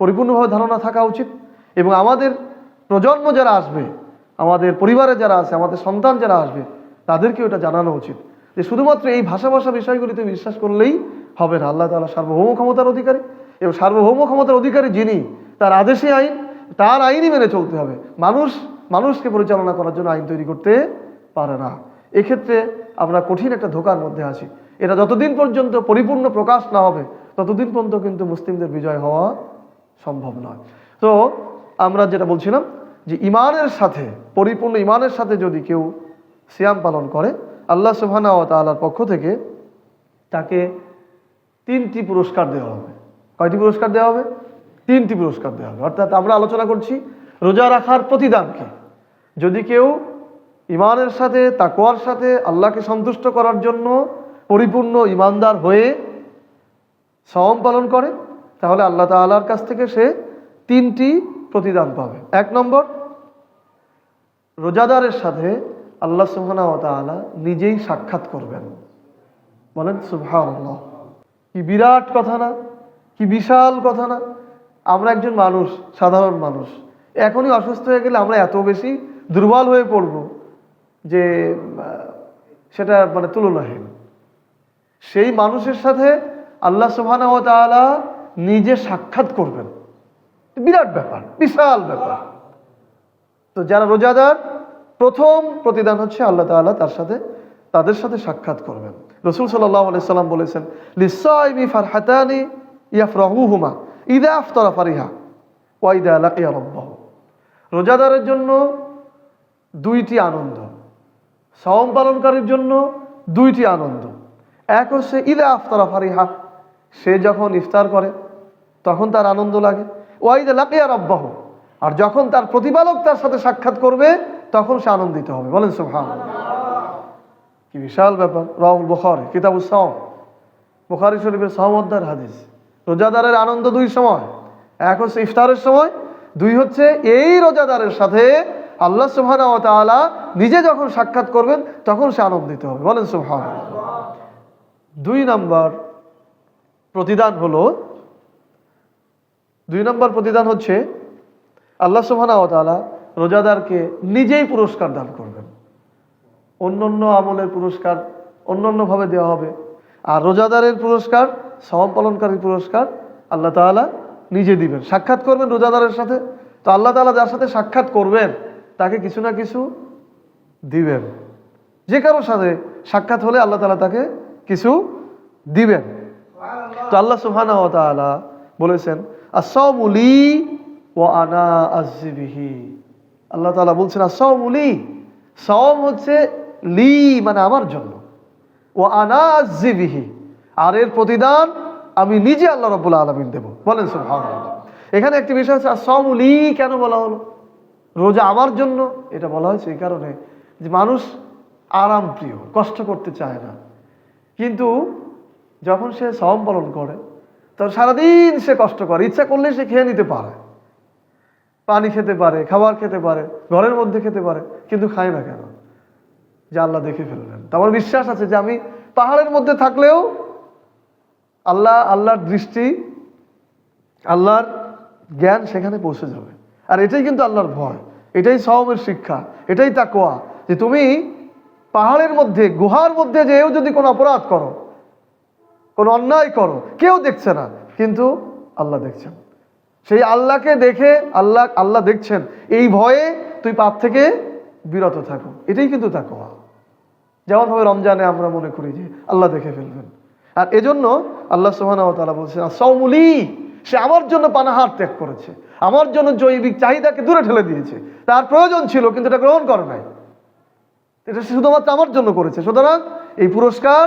পরিপূর্ণভাবে ধারণা থাকা উচিত, এবং আমাদের প্রজন্ম যারা আসবে, আমাদের পরিবারে যারা আছে, আমাদের সন্তান যারা আসবে, তাদেরকেও এটা জানানো উচিত যে শুধুমাত্র এই ভাষা বিষয়গুলিতে বিশ্বাস করলেই হবে না। আল্লাহ তাআলা সার্বভৌম ক্ষমতার অধিকারী, এবং সার্বভৌম ক্ষমতার অধিকারী যিনি, তার আদেশে আইন, তার আইনই মেনে চলতে হবে। মানুষকে পরিচালনা করার জন্য আইন তৈরি করতে পারে না। এক্ষেত্রে আমরা কঠিন একটা ধোঁকার মধ্যে আছি। এটা যতদিন পর্যন্ত পরিপূর্ণ প্রকাশ না হবে, ততদিন পর্যন্ত কিন্তু মুসলিমদের বিজয় হওয়া সম্ভব নয়। তো আমরা যেটা বলছিলাম যে ইমানের সাথে, পরিপূর্ণ ইমানের সাথে যদি কেউ সিয়াম পালন করে, আল্লাহ সুবহানাহু ওয়া তাআলার পক্ষ থেকে তাকে 3টি পুরস্কার দেওয়া হবে। কয়টি পুরস্কার দেওয়া হবে? 3টি পুরস্কার দেওয়া হবে। অর্থাৎ আমরা আলোচনা করছি রোজা রাখার প্রতিদানকে। যদি কেউ ইমানের সাথে, তাকওয়ার সাথে, আল্লাহকে সন্তুষ্ট করার জন্য পরিপূর্ণ ইমানদার হয়ে সাওম পালন করে, তাহলে আল্লাহ তাআলার কাছ থেকে সে 3টি প্রতিদান পাবে। 1 নম্বর, রোজাদারের সাথে আল্লাহ সুবহানাহু ওয়া তাআলা নিজেই সাক্ষাৎ করবেন। বলেন সুবহানাল্লাহ। কি বিরাট কথা না, কি বিশাল কথা না। আমরা একজন মানুষ, সাধারণ মানুষ, এখনই অসুস্থ হয়ে গেলে আমরা এত বেশি দুর্বল হয়ে পড়ব যে সেটা তুলনাহীন। সেই মানুষের সাথে আল্লাহ সুবহানাহু ওয়া তাআলা নিজে সাক্ষাৎ করবেন, বিরাট ব্যাপার, বিশাল ব্যাপার। তো যারা রোজাদার, প্রথম প্রতিদান হচ্ছে আল্লাহ তাআলা তাদের সাথে সাক্ষাৎ করবেন। রাসূল সাল্লাল্লাহু আলাইহি সাল্লাম বলেছেন, লিসাইমি ফারহাতানি ইয়াফরাহুহুমা ইযা আফতারা ফারিহা ওয়া ইযা লাকিয়া রাব্বাহু। রোজাদারের জন্য 2টি আনন্দ, সাওম পালনকারীর জন্য 2টি আনন্দ। এক হচ্ছে ইযা আফতারা ফারিহা, সে যখন ইফতার করে তখন তার আনন্দ লাগে। ওয়া ইযা লাকিয়া রাব্বাহু, আর যখন তার প্রতিপালক তার সাথে সাক্ষাৎ করবে তখন সে আনন্দিত হবে। বলেন সুবহানাল্লাহ। কি বিশাল ব্যাপার। রাওয়াহুল বুখারী কিতাবুস সাওম, বুখারী শরীফের সাওম অধ্যায়ের হাদিস। রোজাদারের আনন্দ 2 সময়, এক হচ্ছে ইফতারের সময়, 2 হচ্ছে এই রোজাদারের সাথে আল্লাহ সুবহানাহু ওয়া তাআলা নিজে যখন সাক্ষাৎ করবেন তখন সে আনন্দিত হবে। বলেন সুবহানাল্লাহ। 2 নম্বর প্রতিদান হচ্ছে আল্লাহ সুবহানাহু ওয়া তাআলা রোজাদারকে নিজেই পুরস্কার দান করবেন। অন্যান্য আমলের পুরস্কার অন্যান্যভাবে দেওয়া হবে, আর রোজাদারের পুরস্কার, সাওম পালনকারীর পুরস্কার আল্লাহ তাআলা নিজে দিবেন। সাক্ষাৎ করবেন রোজাদারের সাথে, তো আল্লাহ তাআলা যার সাথে সাক্ষাৎ করবেন তাকে কিছু না কিছু দিবেন। যে কারোর সাথে সাক্ষাৎ হলে আল্লাহ তাআলা তাকে কিছু দিবেন। তো আল্লাহ সুবহানাহু ওয়া তাআলা বলেছেন, আস-সাওমু লি ওয়া আনা আজজি বিহি। আল্লাহ তাআলা বলছেন আস-সাওমু লি, সাওম হচ্ছে লি মানে আমার জন্য, ওয়া আনা আজজি বিহি, আর এর প্রতিদান আমি নিজে আল্লাহ রাব্বুল আলামিন দেব। বলেন সুবহানাল্লাহ। এখানে একটি বিষয় হচ্ছে আস-সাওমু লি কেন বলা হলো? রোজা আমার জন্য, এটা বলা হয়েছে এই কারণে যে মানুষ আরাম প্রিয়, কষ্ট করতে চায় না, কিন্তু যখন সে সাওম পালন করে তখন সারাদিন সে কষ্ট করে, ইচ্ছা করলে সে খেয়ে নিতে পারে, পানি খেতে পারে, খাবার খেতে পারে, ঘরের মধ্যে খেতে পারে, কিন্তু খায় না কেন? যে আল্লাহ দেখে ফেলবেন। তো আমার বিশ্বাস আছে যে আমি পাহাড়ের মধ্যে থাকলেও আল্লাহর দৃষ্টি, আল্লাহর জ্ঞান সেখানে পৌঁছে যাবে। আর এটাই কিন্তু আল্লাহর ভয়, এটাই সাওমের শিক্ষা, এটাই তাকওয়া। যে তুমি পাহাড়ের মধ্যে, গুহার মধ্যে যেও যদি কোনো অপরাধ করো, কোনো অন্যায় করো, কেউ দেখছে না, কিন্তু আল্লাহ দেখছেন। সেই আল্লাহকে দেখে আল্লাহ দেখছেন, এই ভয়ে তুই পাপ থেকে বিরত থাকো, এটাই কিন্তু তাকওয়া। যেমনভাবে রমজানে আমরা মনে করি যে আল্লাহ দেখে ফেলবেন, আর এজন্য আল্লাহ সুবহানাহু ওয়া তাআলা বলছেন আস-সাওমু লি, সে আমার জন্য পানাহার ত্যাগ করেছে, আমার জন্য জৈবিক চাহিদাকে দূরে ঠেলে দিয়েছে। তার প্রয়োজন ছিল কিন্তু এটা গ্রহণ করে নাই, এটা শুধুমাত্র আমার জন্য করেছে। সুতরাং এই পুরস্কার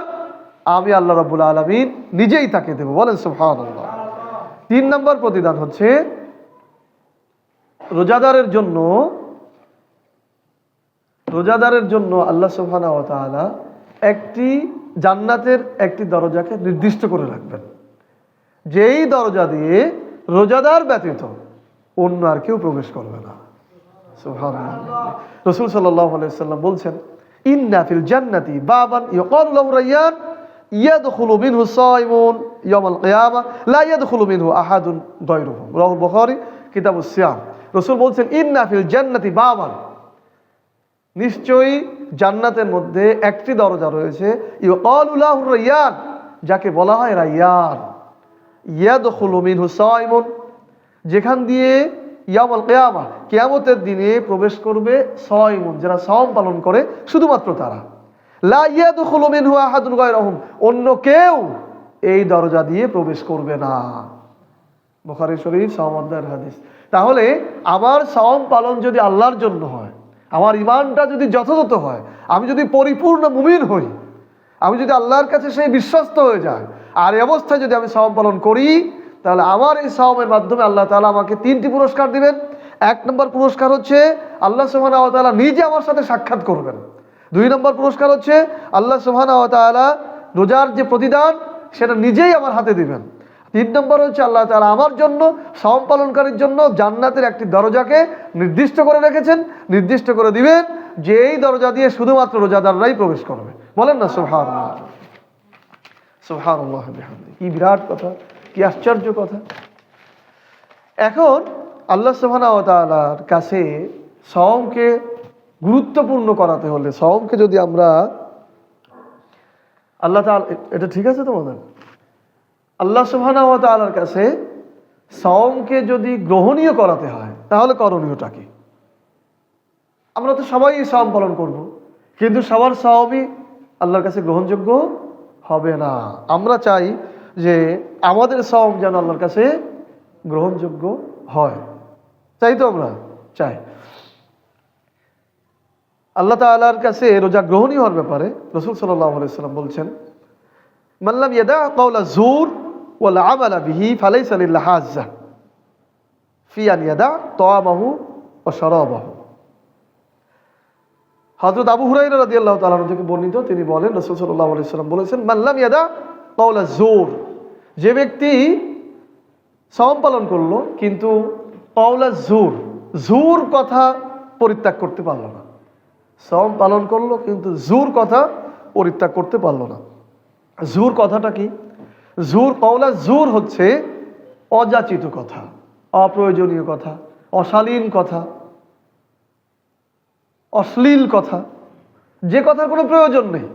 আমি আল্লাহ রাব্বুল আলামিন নিজেই তাকে দেব। বলেন সুবহানাল্লাহ। 3 নম্বর প্রতিদান হচ্ছে রোজাদারের জন্য আল্লাহ সুবহানাহু ওয়া তাআলা একটি জান্নাতের একটি দরজাকে নির্দিষ্ট করে রাখবেন, যেই দরজা দিয়ে রোজাদার ব্যতীত অন্য আর কেউ প্রবেশ করবে না। সুবহানাল্লাহ। রাসূল সাল্লাল্লাহু আলাইহি ওয়াসাল্লাম বলছেন, ইন্না ফিল জান্নাতি বাবান ইয়াকালু লাহু রায়্যান ইয়াদখুলু মিনহু সাইমুন ইয়াউমাল কিয়ামা লা ইয়াদখুলু মিনহু আহাদুন গায়রুহু। রাওয়াহুল বুখারী কিতাবুস সিয়াম। রাসূল বলছেন, ইন্না ফিল জান্নাতি বাবান, নিশ্চয়ই জান্নাতের মধ্যে একটি দরজা রয়েছে, ইউকালু লাহু রায়্যান, যাকে বলা হয় রায়্যান। ইয়াদখুলু মিনহু সাইমুন, যেখান দিয়ে ইয়াউমুল কিয়ামা, কিয়ামতের দিনে প্রবেশ করবে সাইমুন, যারা সাওম পালন করে, শুধুমাত্র তারা। লা ইয়াদখুলু মিনহু আহাদুন গায়রুহুম, অন্য কেউ এই দরজা দিয়ে প্রবেশ করবে না। বুখারী শরীফ সাওম অধ্যায়ের হাদিস। তাহলে আমার সাওম পালন যদি আল্লাহর জন্য হয়, আমার ঈমানটা যদি যথাযথ হয়, আমি যদি পরিপূর্ণ মুমিন হই, আমি যদি আল্লাহর কাছে সেই বিশ্বস্ত হয়ে যায়, আর এই অবস্থায় যদি আমি সাওম পালন করি, তাহলে আমার এই সাওমের মাধ্যমে আল্লাহ তাআলা আমাকে 3টি পুরস্কার দিবেন। 1 নম্বর পুরস্কার হচ্ছে আল্লাহ সুবহানাহু ওয়া তাআলা নিজে আমার সাথে সাক্ষাৎ করবেন। 2 নম্বর পুরস্কার হচ্ছে আল্লাহ সুবহানাহু ওয়া তাআলা রোজার যে প্রতিদান সেটা নিজেই আমার হাতে দিবেন। 3 নম্বর হচ্ছে আল্লাহ তাআলা আমার জন্য, সাওম পালনকারীর জন্য জান্নাতের একটি দরজাকে নির্দিষ্ট করে রেখেছেন, নির্দিষ্ট করে দিবেন যে এই দরজা দিয়ে শুধুমাত্র রোজাদাররাই প্রবেশ করবে। বলেন না সুবহানাল্লাহ, সুবহানাল্লাহ বিহামদিহি। কি বিরাট কথা, কি আশ্চর্য কথা। এখন আল্লাহ সুবহানাহু ওয়া তাআলার কাছে সাওমকে গুরুত্বপূর্ণ করাতে হলে, সাওমকে যদি আমরা আল্লাহ তাআলা, এটা ঠিক আছে তোমাদের? আল্লাহ সুবহানাহু ওয়া তাআলার কাছে সাওমকে যদি গ্রহণীয় করাতে হয়, তাহলে করণীয়টা কি? আমরা তো সবাই সাওম পালন করব, কিন্তু সবার সাওমই আল্লাহর কাছে গ্রহণযোগ্য হবে না। আমরা চাই যে আমাদের সাওম যেন আল্লাহর কাছে গ্রহণযোগ্য হয়, চাই তো? আমরা চাই। আল্লাহ তাআলার কাছে রোজা গ্রহণীয় হওয়ার ব্যাপারে রাসূল সাল্লাল্লাহু আলাইহি ওয়াসাল্লাম বলছেন, মান লাম ইয়াদা কাওলা যুর ওয়াল আমালা বিহি ফালাইসা লিল্লাহি হাজ্জা ফি আন ইয়াদা তাআমাহু ওয়া শারাবাহু। হযরত আবু হুরায়রা রাদিয়াল্লাহু তাআলা আনহু থেকে বর্ণিত, তিনি বলেন, রাসূল সাল্লাল্লাহু আলাইহি ওয়াসাল্লাম বলেছেন, মান লাম ইয়াদা কাওলা যুর, যে ব্যক্তি সাওম পালন করলো কিন্তু কাওলা যুর, যুর কথা পরিত্যাগ করতে পারলো না। সাওম পালন করলো কিন্তু জুর কথা পরিত্যাগ করতে পারলো না। জুর কথাটা কি? জুর, কাওলা জুর হচ্ছে অযাচিত কথা, অপ্রয়োজনীয় কথা, অশালীন কথা, অশ্লীল কথা, যে কথার কোনো প্রয়োজন নেই।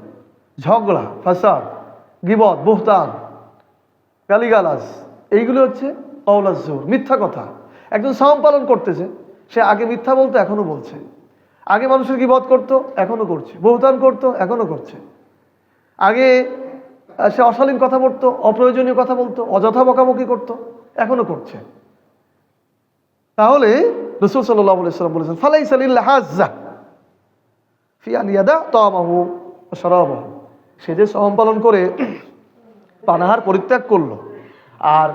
ঝগড়া, ফাসাদ, গীবত, বুহতান, গালিগালাজ, এইগুলো হচ্ছে কাওলা জুর, মিথ্যা কথা। একজন সাওম পালন করতেছে, সে আগে মিথ্যা বলতো, এখনো বলছে। আগে মানুষের গীবত করতো, এখনো করছে। বুহতান করতো, এখনো করছে। আগে সে অশালীন কথা বলতো, অপ্রয়োজনীয় কথা বলতো, অযথা বকাবকি করতো, এখনো করছে। তাহলে রাসূল সাল্লাল্লাহু আলাইহি ওয়াসাল্লাম বলেছেন, ফালাইসা লিল্লাহি হাজ্জা ফি আন ইয়াদা তাআমাহু ওয়া শারাবাহু, সে যে সাওম পালন করে পানাহার পরিত্যাগ করলো, আর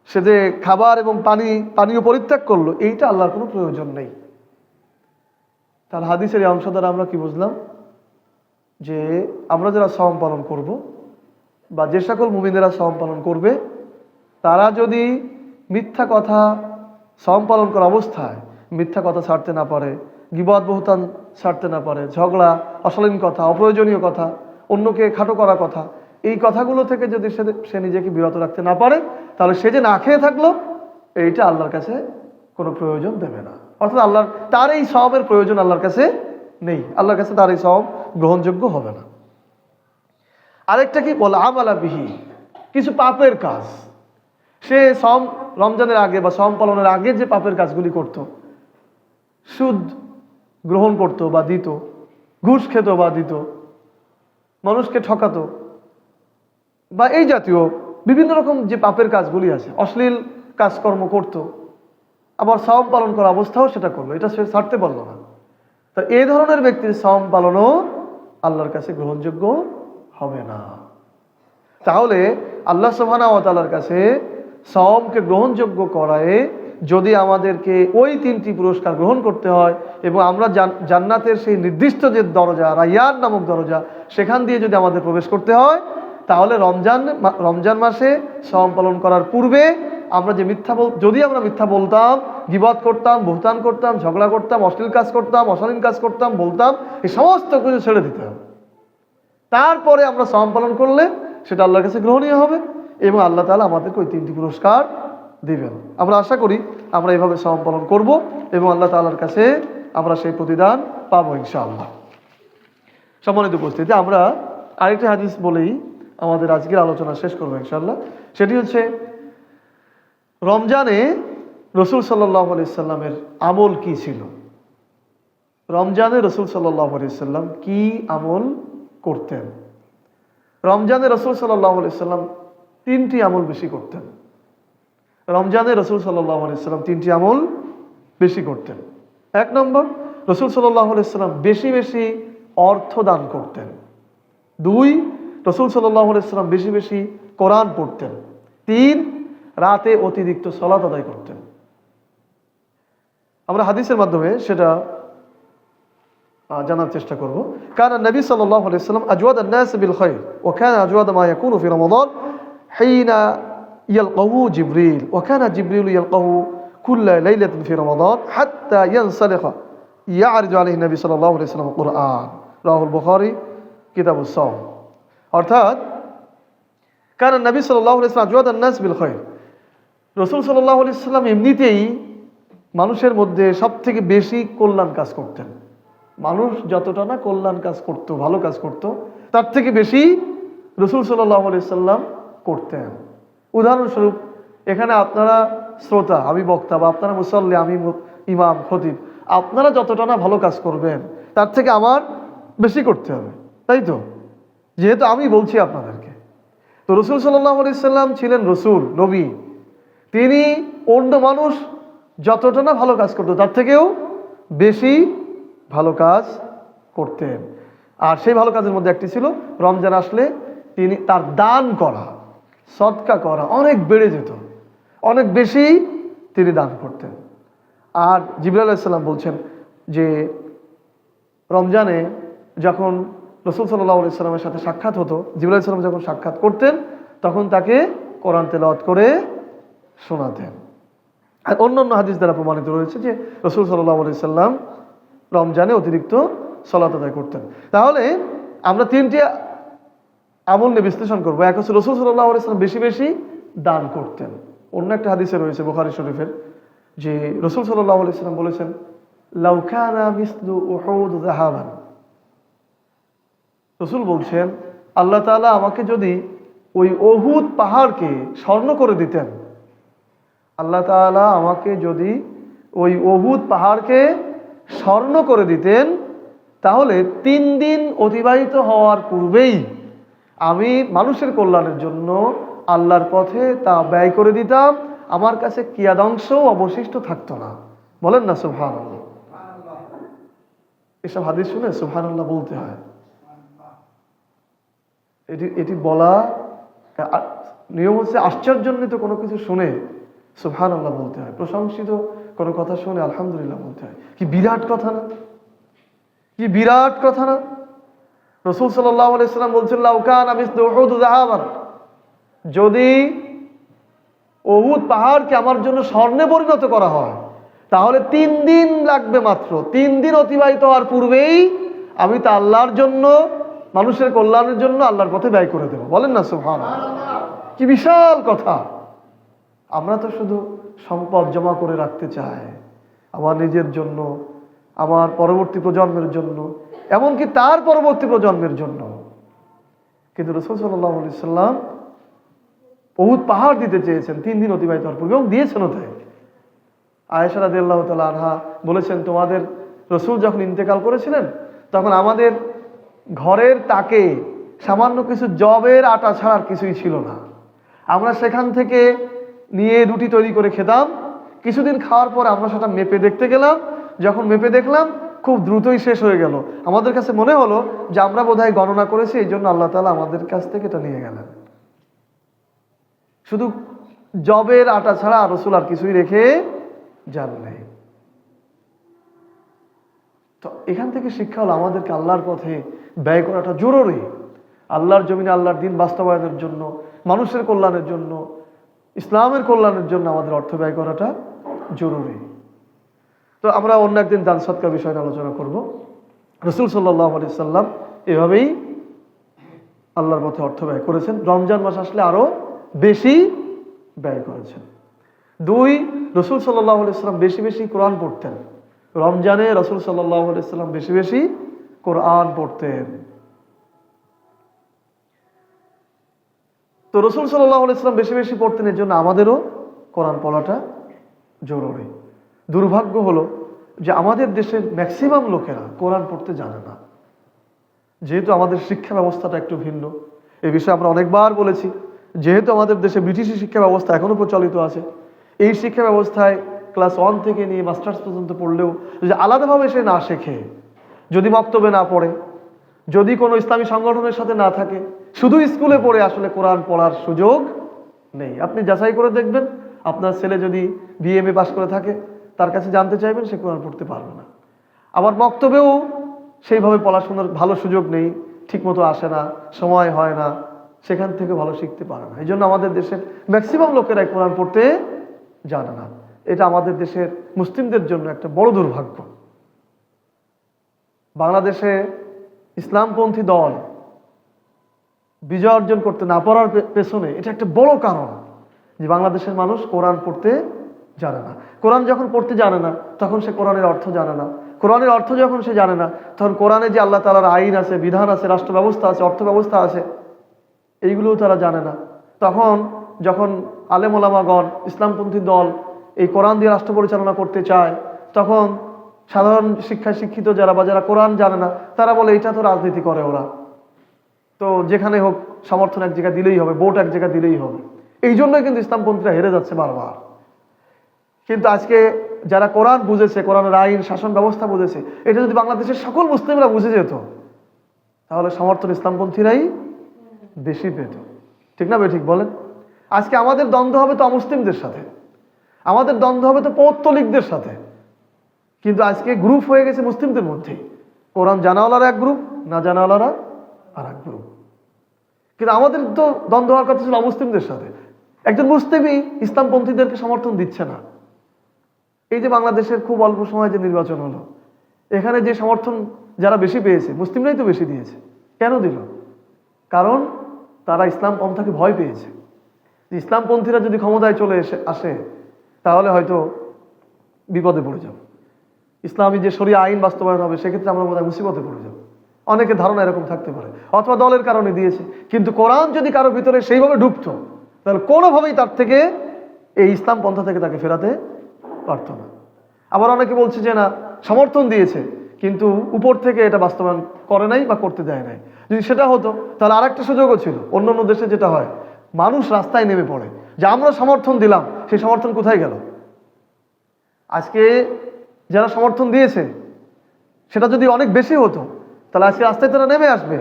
সে যে খাবার এবং পানীয় পরিত্যাগ করলো, এইটা আল্লাহর কোনো প্রয়োজন নেই। তাহলে হাদিসের এই অংশ দ্বারা আমরা কি বুঝলাম? যে আমরা যারা সাওম পালন করব, বা যে সকল মুমিনেরা সাওম পালন করবে, তারা যদি মিথ্যা কথা সাওম পালন করা অবস্থায় মিথ্যা কথা ছাড়তে না পারে, গীবত বুহতান ছাড়তে না পারে, ঝগড়া, অশালীন কথা, অপ্রয়োজনীয় কথা, অন্যকে খাটো করা কথা, এই কথাগুলো থেকে যদি সে নিজেকে বিরত রাখতে না পারে, তাহলে সে যে না খেয়ে থাকলো, এইটা আল্লাহর কাছে কোনো প্রয়োজন দেবে না। অর্থাৎ আল্লাহর, তার এই সাওমের প্রয়োজন আল্লাহর কাছে নেই, আল্লাহর কাছে তার এই সাওম গ্রহণযোগ্য হবে না। আরেকটা কি বল, আমালা বিহি, কিছু পাপের কাজ। সে সাওম, রমজানের আগে বা সাওম পালনের আগে যে পাপের কাজগুলি করত, সুদ গ্রহণ করত বা দিত, ঘুষ খেত বা দিত, মানুষকে ঠকাতো, বা এই জাতীয় বিভিন্ন রকম যে পাপের কাজগুলি আছে, অশ্লীল কাজকর্ম করত, আবার সাওম পালন করা অবস্থাও সেটা করলো, এটা সে ছাড়তে পারলো না। তা এই ধরনের ব্যক্তির সাওম পালনও আল্লাহর কাছে গ্রহণযোগ্য হবে না। তাহলে আল্লাহ সুবহানাহু ওয়া তাআলার কাছে সাওমকে গ্রহণযোগ্য করায় যদি আমাদেরকে ওই 3টি পুরস্কার গ্রহণ করতে হয়, এবং আমরা জান্নাতের সেই নির্দিষ্ট যে দরজা, রায়্যান নামক দরজা, সেখান দিয়ে যদি আমাদের প্রবেশ করতে হয়, তাহলে রমজান মাসে সাওম পালন করার পূর্বে আমরা যে যদি আমরা মিথ্যা বলতাম, গীবত করতাম, বুহতান করতাম, ঝগড়া করতাম, অশ্লীল কাজ করতাম, অশালীন কাজ করতাম, বলতাম, এই সমস্ত কিছু ছেড়ে দিতে হবে। তারপরে আমরা সাওম পালন করলে সেটা আল্লাহর কাছে গ্রহণীয় হবে এবং আল্লাহ তাআলা আমাদেরকে ওই 3টি পুরস্কার দিবেন। আমরা আশা করি আমরা এইভাবে সাওম পালন করব এবং আল্লাহ তাআলার কাছে আমরা সেই প্রতিদান পাবো ইনশাআল্লাহ। সম্মানিত উপস্থিতি, আমরা আরেকটি হাদিস বলেই আমাদের আজকের আলোচনা শেষ করবো ইনশাআল্লাহ। সেটি হচ্ছে রমজানে রাসূল সাল্লাল্লাহু আলাইহি সাল্লামের আমল কি ছিল। রমজানে রাসূল সাল্লাল্লাহু আলাইহি সাল্লাম কি আমল করতেন? রমজানে রাসূল সাল্লাল্লাহু আলাইহি সাল্লাম 3টি আমল বেশি করতেন। রমজানে রাসূল সাল্লাল্লাহু আলাইহি সাল্লাম 3টি আমল বেশি করতেন। 1 নম্বর, রাসূল সাল্লাল্লাহু আলাইহি সাল্লাম বেশি বেশি অর্থ দান করতেন। 2, রাসূল সাল্লাল্লাহু আলাইহি সাল্লাম বেশি বেশি কোরআন পড়তেন। 3, রাতে অতিরিক্ত সালাত আদায় করতেন। আমরা হাদিসের মাধ্যমে সেটা জানার চেষ্টা করব। কারণ নবী সাল্লাল্লাহু আলাইহি সাল্লাম আজওয়াদ আন-নাস বিল খায়র ওয়া কানা আজওয়াদ মা ইয়াকুনু ফি রমাদান হিনা ইয়ালকাহু জিবরিল ওয়া কানা জিবরিল ইয়ালকাহু কুল্লা লাইলাতিন ফি রমাদান হাত্তা ইয়ানসালিখা ইয়ারজু আলাইহি নবী সাল্লাল্লাহু আলাইহি সাল্লাম কুরআন। রাহুল বুখারী কিতাবুস সাওম। অর্থাৎ কারণ নবী সাল্লাল্লাহু আলাইহি সাল্লাম আজওয়াদ আন-নাস বিল খায়র, রাসূল সাল্লাল্লাহু আলাইহি সাল্লাম এমনিতেই মানুষের মধ্যে সবথেকে বেশি কল্যাণ কাজ করতেন। মানুষ যতটা না কল্যাণ কাজ করত, ভালো কাজ করত, তার থেকে বেশি রাসূল সাল্লাল্লাহু আলাইহি সাল্লাম করতেন। উদাহরণস্বরূপ, এখানে আপনারা শ্রোতা, আমি বক্তা, বা আপনারা মুসল্লি, আমি ইমাম খতিব, আপনারা যতটা না ভালো কাজ করবেন তার থেকে আমার বেশি করতে হবে, তাই তো? যেহেতু আমি বলছি আপনাদেরকে, তো রাসূল সাল্লাল্লাহু আলাইহি সাল্লাম ছিলেন রসুল, নবী। তিনি অন্য মানুষ যতটা না ভালো কাজ করতো তার থেকেও বেশি ভালো কাজ করতেন। আর সেই ভালো কাজের মধ্যে একটি ছিল রমজান আসলে তিনি তার দান করা, সদকা করা অনেক বেড়ে যেত, অনেক বেশি তিনি দান করতেন। আর জিবরাইল আলাইহিস সালাম বলছেন যে রমজানে যখন রাসূল সাল্লাল্লাহু আলাইহি সাল্লামের সাথে সাক্ষাৎ হতো, জিবরাইল আলাইহিস সালাম যখন সাক্ষাৎ করতেন তখন তাকে কোরআন তেলাওয়াত করে শোনাতেন। আর অন্যান্য হাদিস দ্বারা প্রমাণিত রয়েছে যে রাসূল সাল্লাল্লাহু আলাইহি সাল্লাম রমজানে অতিরিক্ত সালাত আদায় করতেন। তাহলে আমরা 3টি আমল নিয়ে বিশ্লেষণ করবো। এক হচ্ছে রাসূল সাল্লাল্লাহু আলাইহি সাল্লাম বেশি বেশি দান করতেন। অন্য একটা হাদিসে রয়েছে বুখারী শরীফের, যে রাসূল সাল্লাল্লাহু আলাইহি সাল্লাম বলেছেন, লাউ কানা মিসলু উহুদ যাহাবান। রাসূল বলছেন, আল্লাহ তাআলা আমাকে যদি ওই উহুদ পাহাড়কে স্বর্ণ করে দিতেন, আল্লাহ তাআলা আমাকে যদি ওই উহুদ পাহাড়কে স্বর্ণ করে দিতেন, তাহলে 3 দিন অতিবাহিত হওয়ার পূর্বেই আমি মানুষের কল্যাণের জন্য আল্লাহর পথে তা ব্যয় করে দিতাম, আমার কাছে কিয়াদংশ অবশিষ্ট থাকতো না। বলেন না সুবহানাল্লাহ। এসব হাদিস শুনে সুবহানাল্লাহ বলতে হয়। এটি বলা নিয়ম হচ্ছে আশ্চর্যান্বিত কোনো কিছু শুনে সুবহানাল্লাহ বলতে হয়, প্রশংসিত কোনো কথা শুনে আলহামদুলিল্লাহ বলতে হয়। কি বিরাট কথা না, কি বিরাট কথা না। রাসূল সাল্লাল্লাহু আলাইহি সাল্লাম বলছেন, লাউ কানা মিসলু উহুদ যাহাবান, যদি উহুদ পাহাড়কে আমার জন্য স্বর্ণে পরিণত করা হয় তাহলে 3 দিন লাগবে মাত্র। 3 দিন অতিবাহিত হওয়ার পূর্বেই আমি তা আল্লাহর জন্য, মানুষের কল্যাণের জন্য আল্লাহর পথে ব্যয় করে দেব। বলেন না সুবহানাল্লাহ। কি বিশাল কথা। আমরা তো শুধু সম্পদ জমা করে রাখতে চাই আমার নিজের জন্য, আমার পরবর্তী প্রজন্মের জন্য, এমনকি তার পরবর্তী প্রজন্মের জন্য। কিন্তু রাসূল সাল্লাল্লাহু আলাইহি সাল্লাম উহুদ পাহাড় দিতে চেয়েছেন 3 দিন অতিবাহিত হওয়ার পূর্বে, এবং দিয়েছেন ওটাই। আয়েশা রাদিয়াল্লাহু তাআলা আনহা বলেছেন, তোমাদের রাসূল যখন ইন্তেকাল করেছিলেন তখন আমাদের ঘরের তাকে সামান্য কিছু জবের আটা ছাড়া আর কিছুই ছিল না। আমরা সেখান থেকে নিয়ে রুটি তৈরি করে খেতাম। কিছুদিন খাওয়ার পর আমরা সেটা মেপে দেখতে গেলাম, যখন মেপে দেখলাম খুব দ্রুতই শেষ হয়ে গেল। আমাদের কাছে মনে হলো যে আমরা বোধহয় গণনা করেছি, এই জন্য আল্লাহ তাআলা আমাদের কাছ থেকে এটা নিয়ে গেলেন। শুধু জবের আটা ছাড়া রাসূল আর কিছুই রেখে যান নাই। তো এখান থেকে শিক্ষা হলো আমাদেরকে আল্লাহর পথে ব্যয় করাটা জরুরি। আল্লাহর জমিনে আল্লাহর দ্বীন বাস্তবায়নের জন্য, মানুষের কল্যাণের জন্য, ইসলামের কল্যাণের জন্য আমাদের অর্থ ব্যয় করাটা জরুরি। তো আমরা অন্য একদিন দান সদকার বিষয়ে আলোচনা করব। রাসূল সাল্লাল্লাহু আলাইহি সাল্লাম এভাবেই আল্লাহর পথে অর্থ ব্যয় করেছেন, রমজান মাস আসলে আরো বেশি ব্যয় করেছেন। 2, রসুল সাল্লাল্লাহু আলাইহি ওয়াসাল্লাম বেশি বেশি কোরআন পড়তেন। রমজানে রসুল সাল্লাল্লাহু আলাইহি ওয়াসাল্লাম বেশি বেশি কোরআন পড়তেন। তো রসুল সাল্লাল্লাহু আলাইহি ওয়াসাল্লাম বেশি বেশি পড়তেন, এর জন্য আমাদেরও কোরআন পড়াটা জরুরি। দুর্ভাগ্য হলো যে আমাদের দেশের ম্যাক্সিমাম লোকেরা কোরআন পড়তে জানে না। যেহেতু আমাদের শিক্ষা ব্যবস্থাটা একটু ভিন্ন, এই বিষয়ে আমরা অনেকবার বলেছি। যেহেতু আমাদের দেশে ব্রিটিশি শিক্ষা ব্যবস্থা এখনো প্রচলিত আছে, এই শিক্ষা ব্যবস্থায় ক্লাস 1 থেকে নিয়ে মাস্টার্স পর্যন্ত পড়লেও যদি আলাদাভাবে সে না শেখে, যদি মক্তবে না পড়ে, যদি কোনো ইসলামী সংগঠনের সাথে না থাকে, শুধু স্কুলে পড়ে, আসলে কোরআন পড়ার সুযোগ নেই। আপনি যাচাই করে দেখবেন, আপনার ছেলে যদি বিএমএ পাস করে থাকে, তার কাছে জানতে চাইবেন, সে কোরআন পড়তে পারবে না। আবার মক্তবেও সেইভাবে পড়াশোনার ভালো সুযোগ নেই, ঠিকমতো আসে না, সময় হয় না, সেখান থেকে ভালো শিখতে পারে না। এই জন্য আমাদের দেশের ম্যাক্সিমাম লোকেরাই কোরআন পড়তে জানে না। এটা আমাদের দেশের মুসলিমদের জন্য একটা বড় দুর্ভাগ্য। বাংলাদেশে ইসলামপন্থী দল বিজয় অর্জন করতে না পারার পেছনে এটা একটা বড় কারণ, যে বাংলাদেশের মানুষ কোরআন পড়তে জানে না। কোরআন যখন পড়তে জানে না, তখন সে কোরআনের অর্থ জানে না। কোরআনের অর্থ যখন সে জানে না, তখন কোরআনে যে আল্লাহ তাআলার আইন আছে, বিধান আছে, রাষ্ট্র ব্যবস্থা আছে, অর্থ ব্যবস্থা আছে, এইগুলোও তারা জানে না। তখন যখন আলেম ওলামাগণ, ইসলামপন্থী দল এই কোরআন দিয়ে রাষ্ট্র পরিচালনা করতে চায়, তখন সাধারণ শিক্ষায় শিক্ষিত যারা বা যারা কোরআন জানে না, তারা বলে এটা তো রাজনীতি করে ওরা, তো যেখানে হোক সমর্থন এক জায়গায় দিলেই হবে, ভোট এক জায়গায় দিলেই হবে। এই জন্যই কিন্তু ইসলামপন্থীরা হেরে যাচ্ছে বারবার। কিন্তু আজকে যারা কোরআন বুঝেছে, কোরআনের আইন শাসন ব্যবস্থা বুঝেছে, এটা যদি বাংলাদেশের সকল মুসলিমরা বুঝে যেত, তাহলে সমর্থন ইসলামপন্থীরাই বেশি পেত। ঠিক না? ঠিক বলেন। আজকে আমাদের দ্বন্দ্ব হবে তো অমুসলিমদের সাথে, আমাদের দ্বন্দ্ব হবে তো পৌত্তলিকদের সাথে, কিন্তু আজকে গ্রুপ হয়ে গেছে মুসলিমদের মধ্যেই। কোরআন জানাওয়ালারা এক গ্রুপ, না জানাওয়ালারা আর এক গ্রুপ। কিন্তু আমাদের তো দ্বন্দ্ব হওয়ার কথা ছিল অমুসলিমদের সাথে। একজন মুসলিমই ইসলামপন্থীদেরকে সমর্থন দিচ্ছে না। এই যে বাংলাদেশের খুব অল্প সময় যে নির্বাচন হলো, এখানে যে সমর্থন যারা বেশি পেয়েছে, মুসলিমরাই তো বেশি দিয়েছে। কেন দিল? কারণ তারা ইসলাম পন্থাকে ভয় পেয়েছে। ইসলামপন্থীরা যদি ক্ষমতায় চলে আসে, তাহলে হয়তো বিপদে পড়ে যাব। ইসলামী যে শরিয়া আইন বাস্তবায়ন হবে, সেক্ষেত্রে আমরা বোধহয় মুসিবতে পড়ে যাব। অনেকের ধারণা এরকম থাকতে পারে, অথবা দলের কারণে দিয়েছে। কিন্তু কোরআন যদি কারো ভিতরে সেইভাবে ঢুকতো, তাহলে কোনোভাবেই তার থেকে এই ইসলাম পন্থা থেকে তাকে ফেরাতে পারত না। আবার অনেকে বলছে যে না, সমর্থন দিয়েছে কিন্তু উপর থেকে এটা বাস্তবায়ন করে নাই বা করতে দেয় নাই। যদি সেটা হতো, তাহলে আর একটা সুযোগও ছিল। অন্য অন্য দেশে যেটা হয়, মানুষ রাস্তায় নেমে পড়ে যে আমরা সমর্থন দিলাম, সেই সমর্থন কোথায় গেল? আজকে যারা সমর্থন দিয়েছে, সেটা যদি অনেক বেশি হতো, তাহলে আজকে রাস্তায় তারা নেমে আসবে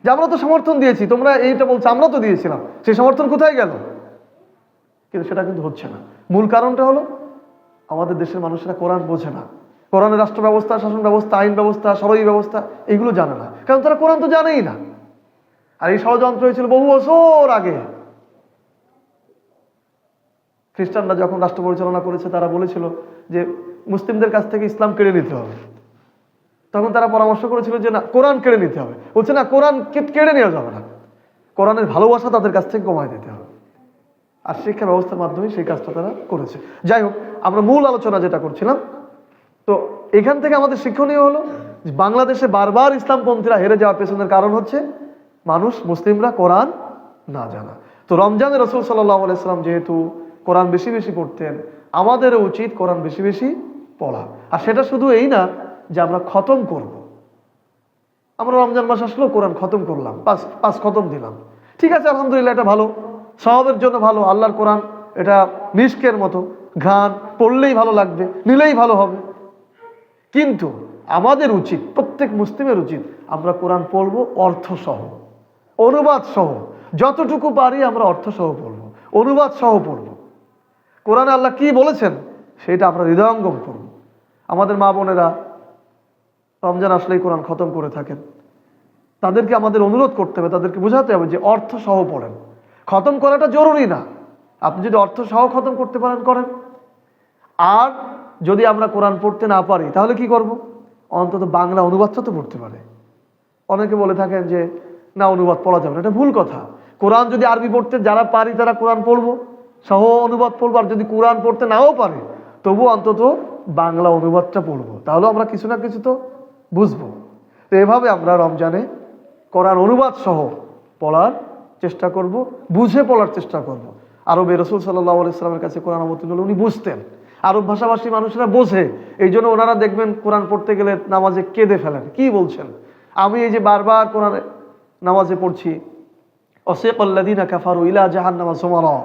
যে আমরা তো সমর্থন দিয়েছি, তোমরা এইটা বলছো, আমরা তো দিয়েছিলাম, সেই সমর্থন কোথায় গেল? কিন্তু সেটা কিন্তু হচ্ছে না। মূল কারণটা হলো আমাদের দেশের মানুষেরা কোরআন বোঝে না। কোরআনের রাষ্ট্র ব্যবস্থা, শাসন ব্যবস্থা, আইন ব্যবস্থা, সরকারি ব্যবস্থা, এগুলো জানে না। কারণ তারা কোরআন তো জানেই না। আর এই ষড়যন্ত্র হয়েছিল বহু বছর আগে। খ্রিস্টানরা যখন রাষ্ট্র পরিচালনা করেছে, তারা বলেছিল যে মুসলিমদের কাছ থেকে ইসলাম কেড়ে নিতে হবে। তখন তারা পরামর্শ করেছিল যে না, কোরআন কেড়ে নিতে হবে। বলছে না, কোরআন কেড়ে নেওয়া যাবে না, কোরআনের ভালোবাসা তাদের কাছ থেকে কমায় দিতে হবে। আর শিক্ষা ব্যবস্থার মাধ্যমে সেই কাজটা তারা করেছে। যাই হোক, আমরা মূল আলোচনা যেটা করছিলাম, তো এখান থেকে আমাদের শিক্ষণীয় হলো যে বাংলাদেশে বারবার ইসলামপন্থীরা হেরে যাওয়ার পেছনের কারণ হচ্ছে মানুষ, মুসলিমরা কোরআন না জানা। তো রমজানে রাসূল সাল্লাল্লাহু আলাইহি সাল্লাম যেহেতু কোরআন বেশি বেশি পড়তেন, আমাদেরও উচিত কোরআন বেশি বেশি পড়া। আর সেটা শুধু এই না যে আমরা খতম করব। আমরা রমজান মাস আসলো, কোরআন খতম করলাম, পাঁচ খতম দিলাম, ঠিক আছে, আলহামদুলিল্লাহ, এটা ভালো, সওয়াবের জন্য ভালো। আল্লাহর কোরআন এটা মিশকের মতো, ঘ্রাণ, পড়লেই ভালো লাগবে, নিলেই ভালো হবে। কিন্তু আমাদের উচিত, প্রত্যেক মুসলিমের উচিত, আমরা কোরআন পড়ব অর্থসহ, অনুবাদ সহ, যতটুকু পারি আমরা অর্থসহ পড়ব, অনুবাদ সহ পড়ব। কোরআনে আল্লাহ কি বলেছেন সেটা আমরা হৃদয়ঙ্গম করব। আমাদের মা বোনেরা রমজান আসলেই কোরআন খতম করে থাকেন, তাদেরকে আমাদের অনুরোধ করতে হবে, তাদেরকে বোঝাতে হবে যে অর্থ সহ পড়েন। খতম করাটা জরুরি না, আপনি যদি অর্থ সহ খতম করতে পারেন করেন। আর যদি আমরা কোরআন পড়তে না পারি, তাহলে কি করব? অন্তত বাংলা অনুবাদটা তো পড়তে পারে। অনেকে বলে থাকেন যে না অনুবাদ পড়া যাবে না, এটা ভুল কথা। কোরআন যদি আরবি পড়তে যারা পারি তারা কোরআন পড়বো, সহ অনুবাদ পড়বো, আর যদি কোরআন পড়তে নাও পারে তবু অন্তত বাংলা অনুবাদটা পড়বো, তাহলে আমরা কিছু না কিছু তো বুঝবো। তো এভাবে আমরা রমজানে কোরআন অনুবাদ সহ পড়ার চেষ্টা করব, বুঝে পড়ার চেষ্টা করব। আরবে রাসূল সাল্লাল্লাহু আলাইহি ওয়াসাল্লামের কাছে কোরআন অবতীর্ণ হলে উনি বুঝতেন, আরব ভাষাভাষী মানুষরা বোঝে, এই জন্য ওনারা দেখবেন কোরআন পড়তে গেলে নামাজে কেঁদে ফেলেন। কি বলছেন? আমি এই যে বারবার কোরআন নামাজে পড়ছি, ওয়াসিকাল্লাযীনা কাফারু ইলা জাহান্নামা যুমারা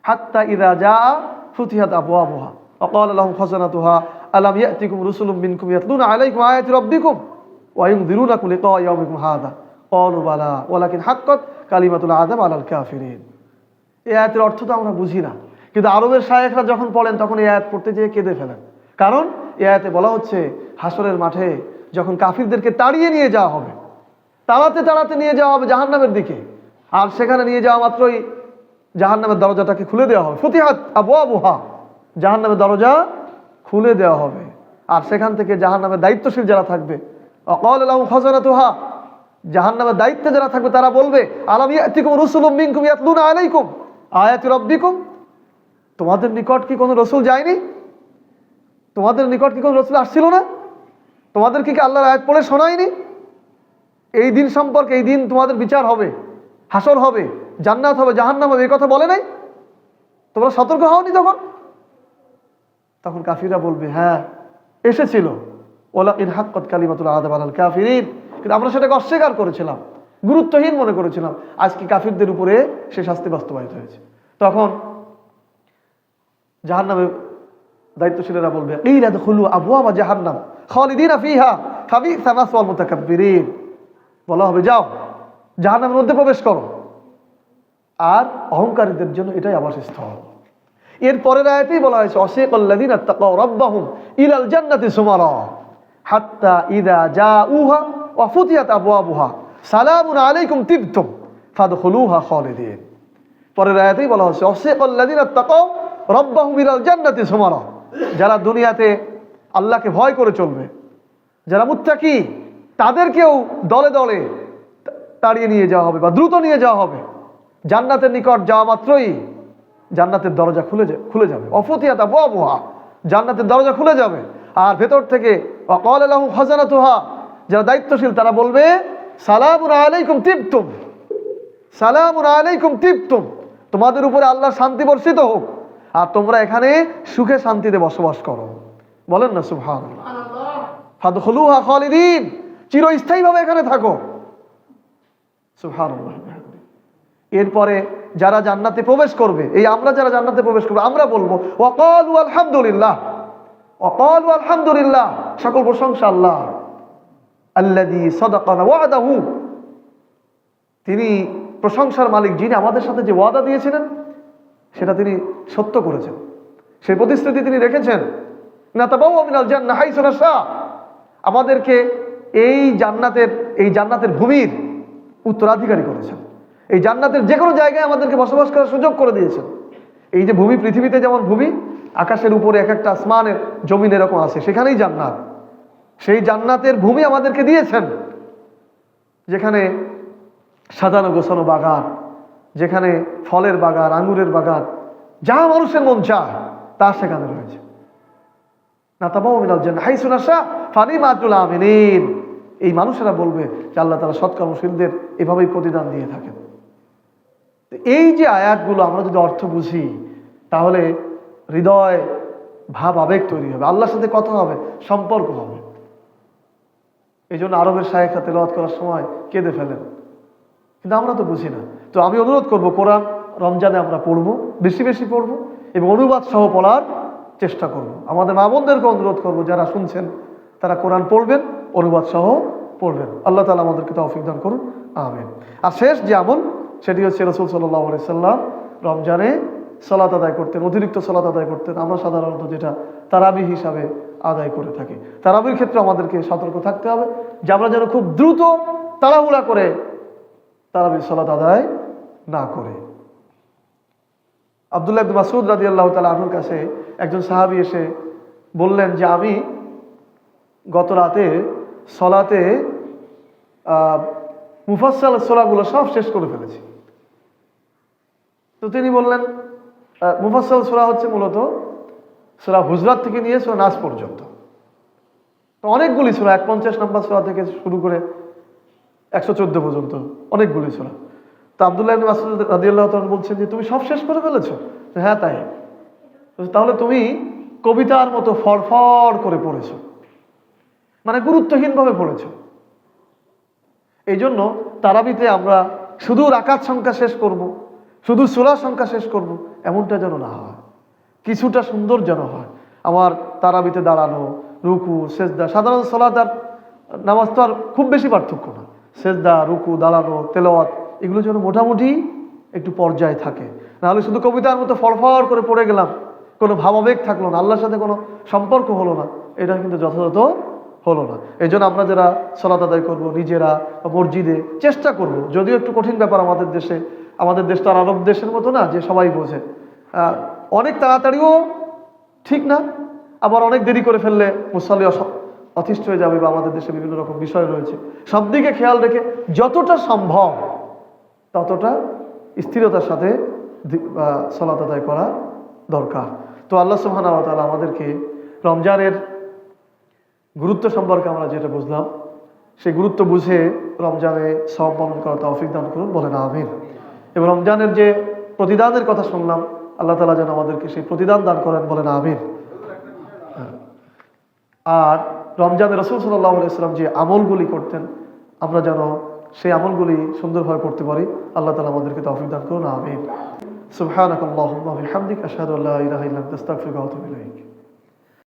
হাত্তা ইযা জাআ ফুতিহাত আবওয়াবুহা ওয়া ক্বালা লাহুম খাযানাতুহা আলাম ইয়াতিকুম রুসুলুম মিনকুম ইয়াতলুনা আলাইকুম আয়াতি রাব্বিকুম ওয়া ইউনযিরুনাকুম লিকা ইয়াউমিকুম হাযা ক্বালু বালা ওয়ালাকিন হাক্কাত কালিমাতুল আযাব আলাল কাফিরিন। এই আয়াতের অর্থ তো আমরা বুঝি না, কিন্তু আরবের শায়েখরা যখন পড়েন তখন এই আয়াত পড়তে যেয়ে কেঁদে ফেলেন। কারণ এই আয়াতে বলা হচ্ছে হাসরের মাঠে যখন কাফিরদেরকে তাড়িয়ে নিয়ে যাওয়া হবে, তাড়াতে তাড়াতে নিয়ে যাওয়া হবে জাহান্নামের দিকে, আর সেখানে নিয়ে যাওয়া মাত্রই জাহান্নামের দরজাটাকে খুলে দেওয়া হবে, ফুতিহাত আবওয়াবুহা, জাহান্নামের দরজা খুলে দেওয়া হবে, আর সেখান থেকে জাহান্নামের দায়িত্বশীল যারা থাকবে, ওয়াকালা লাহুম খাযানাতুহা, জাহান্নামের দায়িত্বে যারা থাকবে তারা বলবে আলাম ইয়াতিকুম রুসুলুম মিনকুম ইয়াতলুনা আলাইকুম আয়াতি রাব্বিকুম, তোমাদের নিকট কি কোনো রসুল যায়নি? তোমাদের নিকট কি কোনো রসুল আসছিল না? তোমাদেরকে কি আল্লাহর আয়াত পড়ে শোনায়নি? এই দিন সম্পর্কে, এই দিন তোমাদের বিচার হবে, হাসর হবে, জান্নাত হবে, জাহান্নাম হবে, এই কথা বলে নাই? তোমরা সতর্ক হওনি তখন? তখন কাফিররা বলবে হ্যাঁ এসেছিল, ওয়ালাকিন হাক্কাত কালিমাতুল আযাব আলাল কাফিরিন, কিন্তু আমরা সেটাকে অস্বীকার করেছিলাম, গুরুত্বহীন মনে করেছিলাম। আজকে কাফিরদের উপরে সে শাস্তি বাস্তবায়িত হয়েছে। তখন জাহান্নামের দায়িত্বশীলেরা বলবে কিলা দুখুলু আবওয়াবা জাহান্নাম খালিদিনা ফিহা ফাবিসা মাসওয়াল মুতাকাব্বিরিন, বলা হবে যাও জাহান্নামের মধ্যে প্রবেশ করো, আর অহংকারীদের জন্য এটাই আবাসস্থল। এর পরের আয়াতেই বলা হয়েছে ওয়াসিকাল্লাযীনা তাকাউ রাব্বাহুম ইলাল জান্নাতি সুমারা হাত্তা ইযা জাউহা ওয়া ফুতিহাত আবওয়াবুহা সালামুন আলাইকুম তিবতুম ফাদখুলুহা খালিদিন। পরের আয়াতেই বলা হচ্ছে ওয়াসিকাল্লাযীনা তাকাউ রাব্বাহুম ইলাল জান্নাতি সুমারা, যারা দুনিয়াতে আল্লাহকে ভয় করে চলবে, যারা মুত্তাকি, তাদেরকেও দলে দলে তাড়িয়ে নিয়ে যাওয়া হবে বা দ্রুত নিয়ে যাওয়া হবে। জান্নাতের নিকট যাওয়া মাত্রই জান্নাতের দরজা খুলে যাবে, অফুতিহাত আবওয়াবুহা, জান্নাতের দরজা খুলে যাবে, আর ভেতর থেকে ওয়াকালা লাহুম খাযানাতুহা, যারা দায়িত্বশীল তারা বলবে সালামুন আলাইকুম তিবতুম, সালামুন আলাইকুম তিবতুম, তোমাদের উপরে আল্লাহর শান্তি বর্ষিত হোক, আর তোমরা এখানে সুখে শান্তিতে বসবাস করো। বলেন না সুবহানাল্লাহ। ফাদখুলুহা খালিদিন, চিরস্থায়ীভাবে এখানে থাকো। সুবহানাল্লাহ। এরপরে যারা জান্নাতে প্রবেশ করবে, এই আমরা যারা জান্নাতে প্রবেশ করবে, আমরা বলবো ওয়াকালু আলহামদুলিল্লাহ, ওয়াকালু আলহামদুলিল্লাহ, সকল প্রশংসা আল্লাহ, আল্লাযী সাদাকানা ওয়াদাহু, তিনি প্রশংসার মালিক, যিনি আমাদের সাথে যে ওয়াদা দিয়েছিলেন সেটা তিনি সত্য করেছেন, সেই প্রতিশ্রুতি তিনি রেখেছেন। নাতাবাওয়া মিনাল জান্নাহ হাইসু নাশা, আমাদেরকে এই জান্নাতের ভূমির উত্তরাধিকারী করেছেন, এই জান্নাতের যে কোনো জায়গায় আমাদেরকে বসবাস করার সুযোগ করে দিয়েছেন। এই যে ভূমি, পৃথিবীতে যেমন ভূমি, আকাশের উপরে এক একটা আসমানের জমিন এরকম আছে, সেখানেই জান্নাত, সেই জান্নাতের ভূমি আমাদেরকে দিয়েছেন, যেখানে সাজানো গোছানো বাগান, যেখানে ফলের বাগান, আঙ্গুরের বাগান, যা মানুষের মন চায় তা সেখানে রয়েছে। নাতাবাওয়া মিনাল জান্নাহ হাইসু নাশা ফানিমাতুল আমিনিন, এই মানুষেরা বলবে যে আল্লাহ তাআলা সৎকর্মশীলদের এভাবেই প্রতিদান দিয়ে থাকেন। এই যে আয়াতগুলো আমরা যদি অর্থ বুঝি, তাহলে হৃদয় ভাব আবেগ তৈরি হবে, আল্লাহর সাথে কথা হবে, সম্পর্ক হবে। এই জন্য আরবের শায়েখরা তেলাওয়াত করার সময় কেঁদে ফেলেন, কিন্তু আমরা তো বুঝি না। তো আমি অনুরোধ করব, কোরআন রমজানে আমরা পড়বো, বেশি বেশি পড়বো এবং অনুবাদ সহ পড়ার চেষ্টা করব। আমাদের মা বোনদেরকে অনুরোধ করবো, যারা শুনছেন তারা কোরআন পড়বেন, অনুবাদ সহ পড়বেন। আল্লাহ তাআলা আমাদেরকে তৌফিক দান করুন, আমিন। আর শেষ যে আমল, সেটি হচ্ছে রাসূল সাল্লাল্লাহু আলাইহি সাল্লাম রমজানে সালাত আদায় করতেন, অতিরিক্ত সালাত আদায় করতেন। আমরা সাধারণত যেটা তারাবিহ হিসাবে আদায় করে থাকি, তারাবির ক্ষেত্রে আমাদেরকে সতর্ক থাকতে হবে যে আমরা যেন খুব দ্রুত তাড়াহুড়া করে তারাবির সালাত আদায় না করে। আব্দুল্লাহ ইবনে মাসউদ রাদিয়াল্লাহু তাআলা আনহুর কাছে একজন সাহাবী এসে বললেন যে আমি গত রাতে সলাতে মুফাসসাল সূরাগুলো সব শেষ করে ফেলেছি। তো তিনি বললেন মুফাসসাল সূরা হচ্ছে মূলত সূরা হুজরাত থেকে নিয়ে সূরা নাস পর্যন্ত। তো অনেকগুলি সূরা, 51 নম্বর সূরা থেকে শুরু করে 114 পর্যন্ত অনেকগুলি সূরা। তো আব্দুল্লাহ ইবনে মাসউদ রাদিয়াল্লাহু তাআলা বলছেন যে তুমি সব শেষ করে ফেলেছো? হ্যাঁ তাই। তাহলে তুমি কবিতার মতো ফড়ফড় করে পড়েছো, মানে গুরুত্বহীনভাবে পড়েছো। এই জন্য তারাবিতে আমরা শুধু রাকাত সংখ্যা শেষ করব, শুধু সূরা সংখ্যা শেষ করব, এমনটা যেন না হয়। কিছুটা সুন্দর যেন হয়। আমার তারাবিতে দাঁড়ানো, রুকু, সেজদা, সাধারণ সালাত আর নামাজ তো আর খুব বেশি পার্থক্য না। সেজদা, রুকু, দাঁড়ানো, তেলাওয়াত এগুলো যেন মোটামুটি একটু পর্যায়ে থাকে। নাহলে শুধু কবিতার মতো ফড়ফড় করে পড়ে গেলাম, কোনো ভাবাবেগ থাকলো না, আল্লাহর সাথে কোনো সম্পর্ক হলো না, এটা কিন্তু যথাযথ হলো না। এই জন্য আমরা যারা সালাত আদায় করবো নিজেরা মসজিদে চেষ্টা করব, যদিও একটু কঠিন ব্যাপার আমাদের দেশে, আমাদের দেশ তো আর আরব দেশের মতো না যে সবাই বোঝে। অনেক তাড়াতাড়িও ঠিক না, আবার অনেক দেরি করে ফেললে মুসাল্লি অতিষ্ঠ হয়ে যাবে, বা আমাদের দেশে বিভিন্ন রকম বিষয় রয়েছে। সব দিকে খেয়াল রেখে যতটা সম্ভব ততটা স্থিরতার সাথে সালাত আদায় করা দরকার। তো আল্লাহ সুবহানাহু ওয়া তাআলা আমাদেরকে রমজানের গুরুত্ব সম্পর্কে আমরা যেটা বুঝলাম, সেই গুরুত্ব বুঝে রমজানে সওয়াব পালন করা তৌফিক দান করুন, বলেন আমিন। এবং রমজানের যে প্রতিদানের কথা শুনলাম, আল্লাহ তাআলা যেন আমাদেরকে সেই প্রতিদান দান করেন, বলেন আমিন। আর রমজানে রাসূল সাল্লাল্লাহু আলাইহি ওয়াসাল্লাম যে আমলগুলি করতেন, আমরা যেন সেই আমলগুলি সুন্দরভাবে করতে পারি। আল্লাহ তাআলা আমাদেরকে তৌফিক দান করুন, আমিন। সুবহানাকাল্লাহুম্মা ওয়া বিহামদিকা আশহাদু আল্লা ইলাহা ইল্লা আনতা আস্তাগফিরুকা ওয়া আতুবু ইলাইক।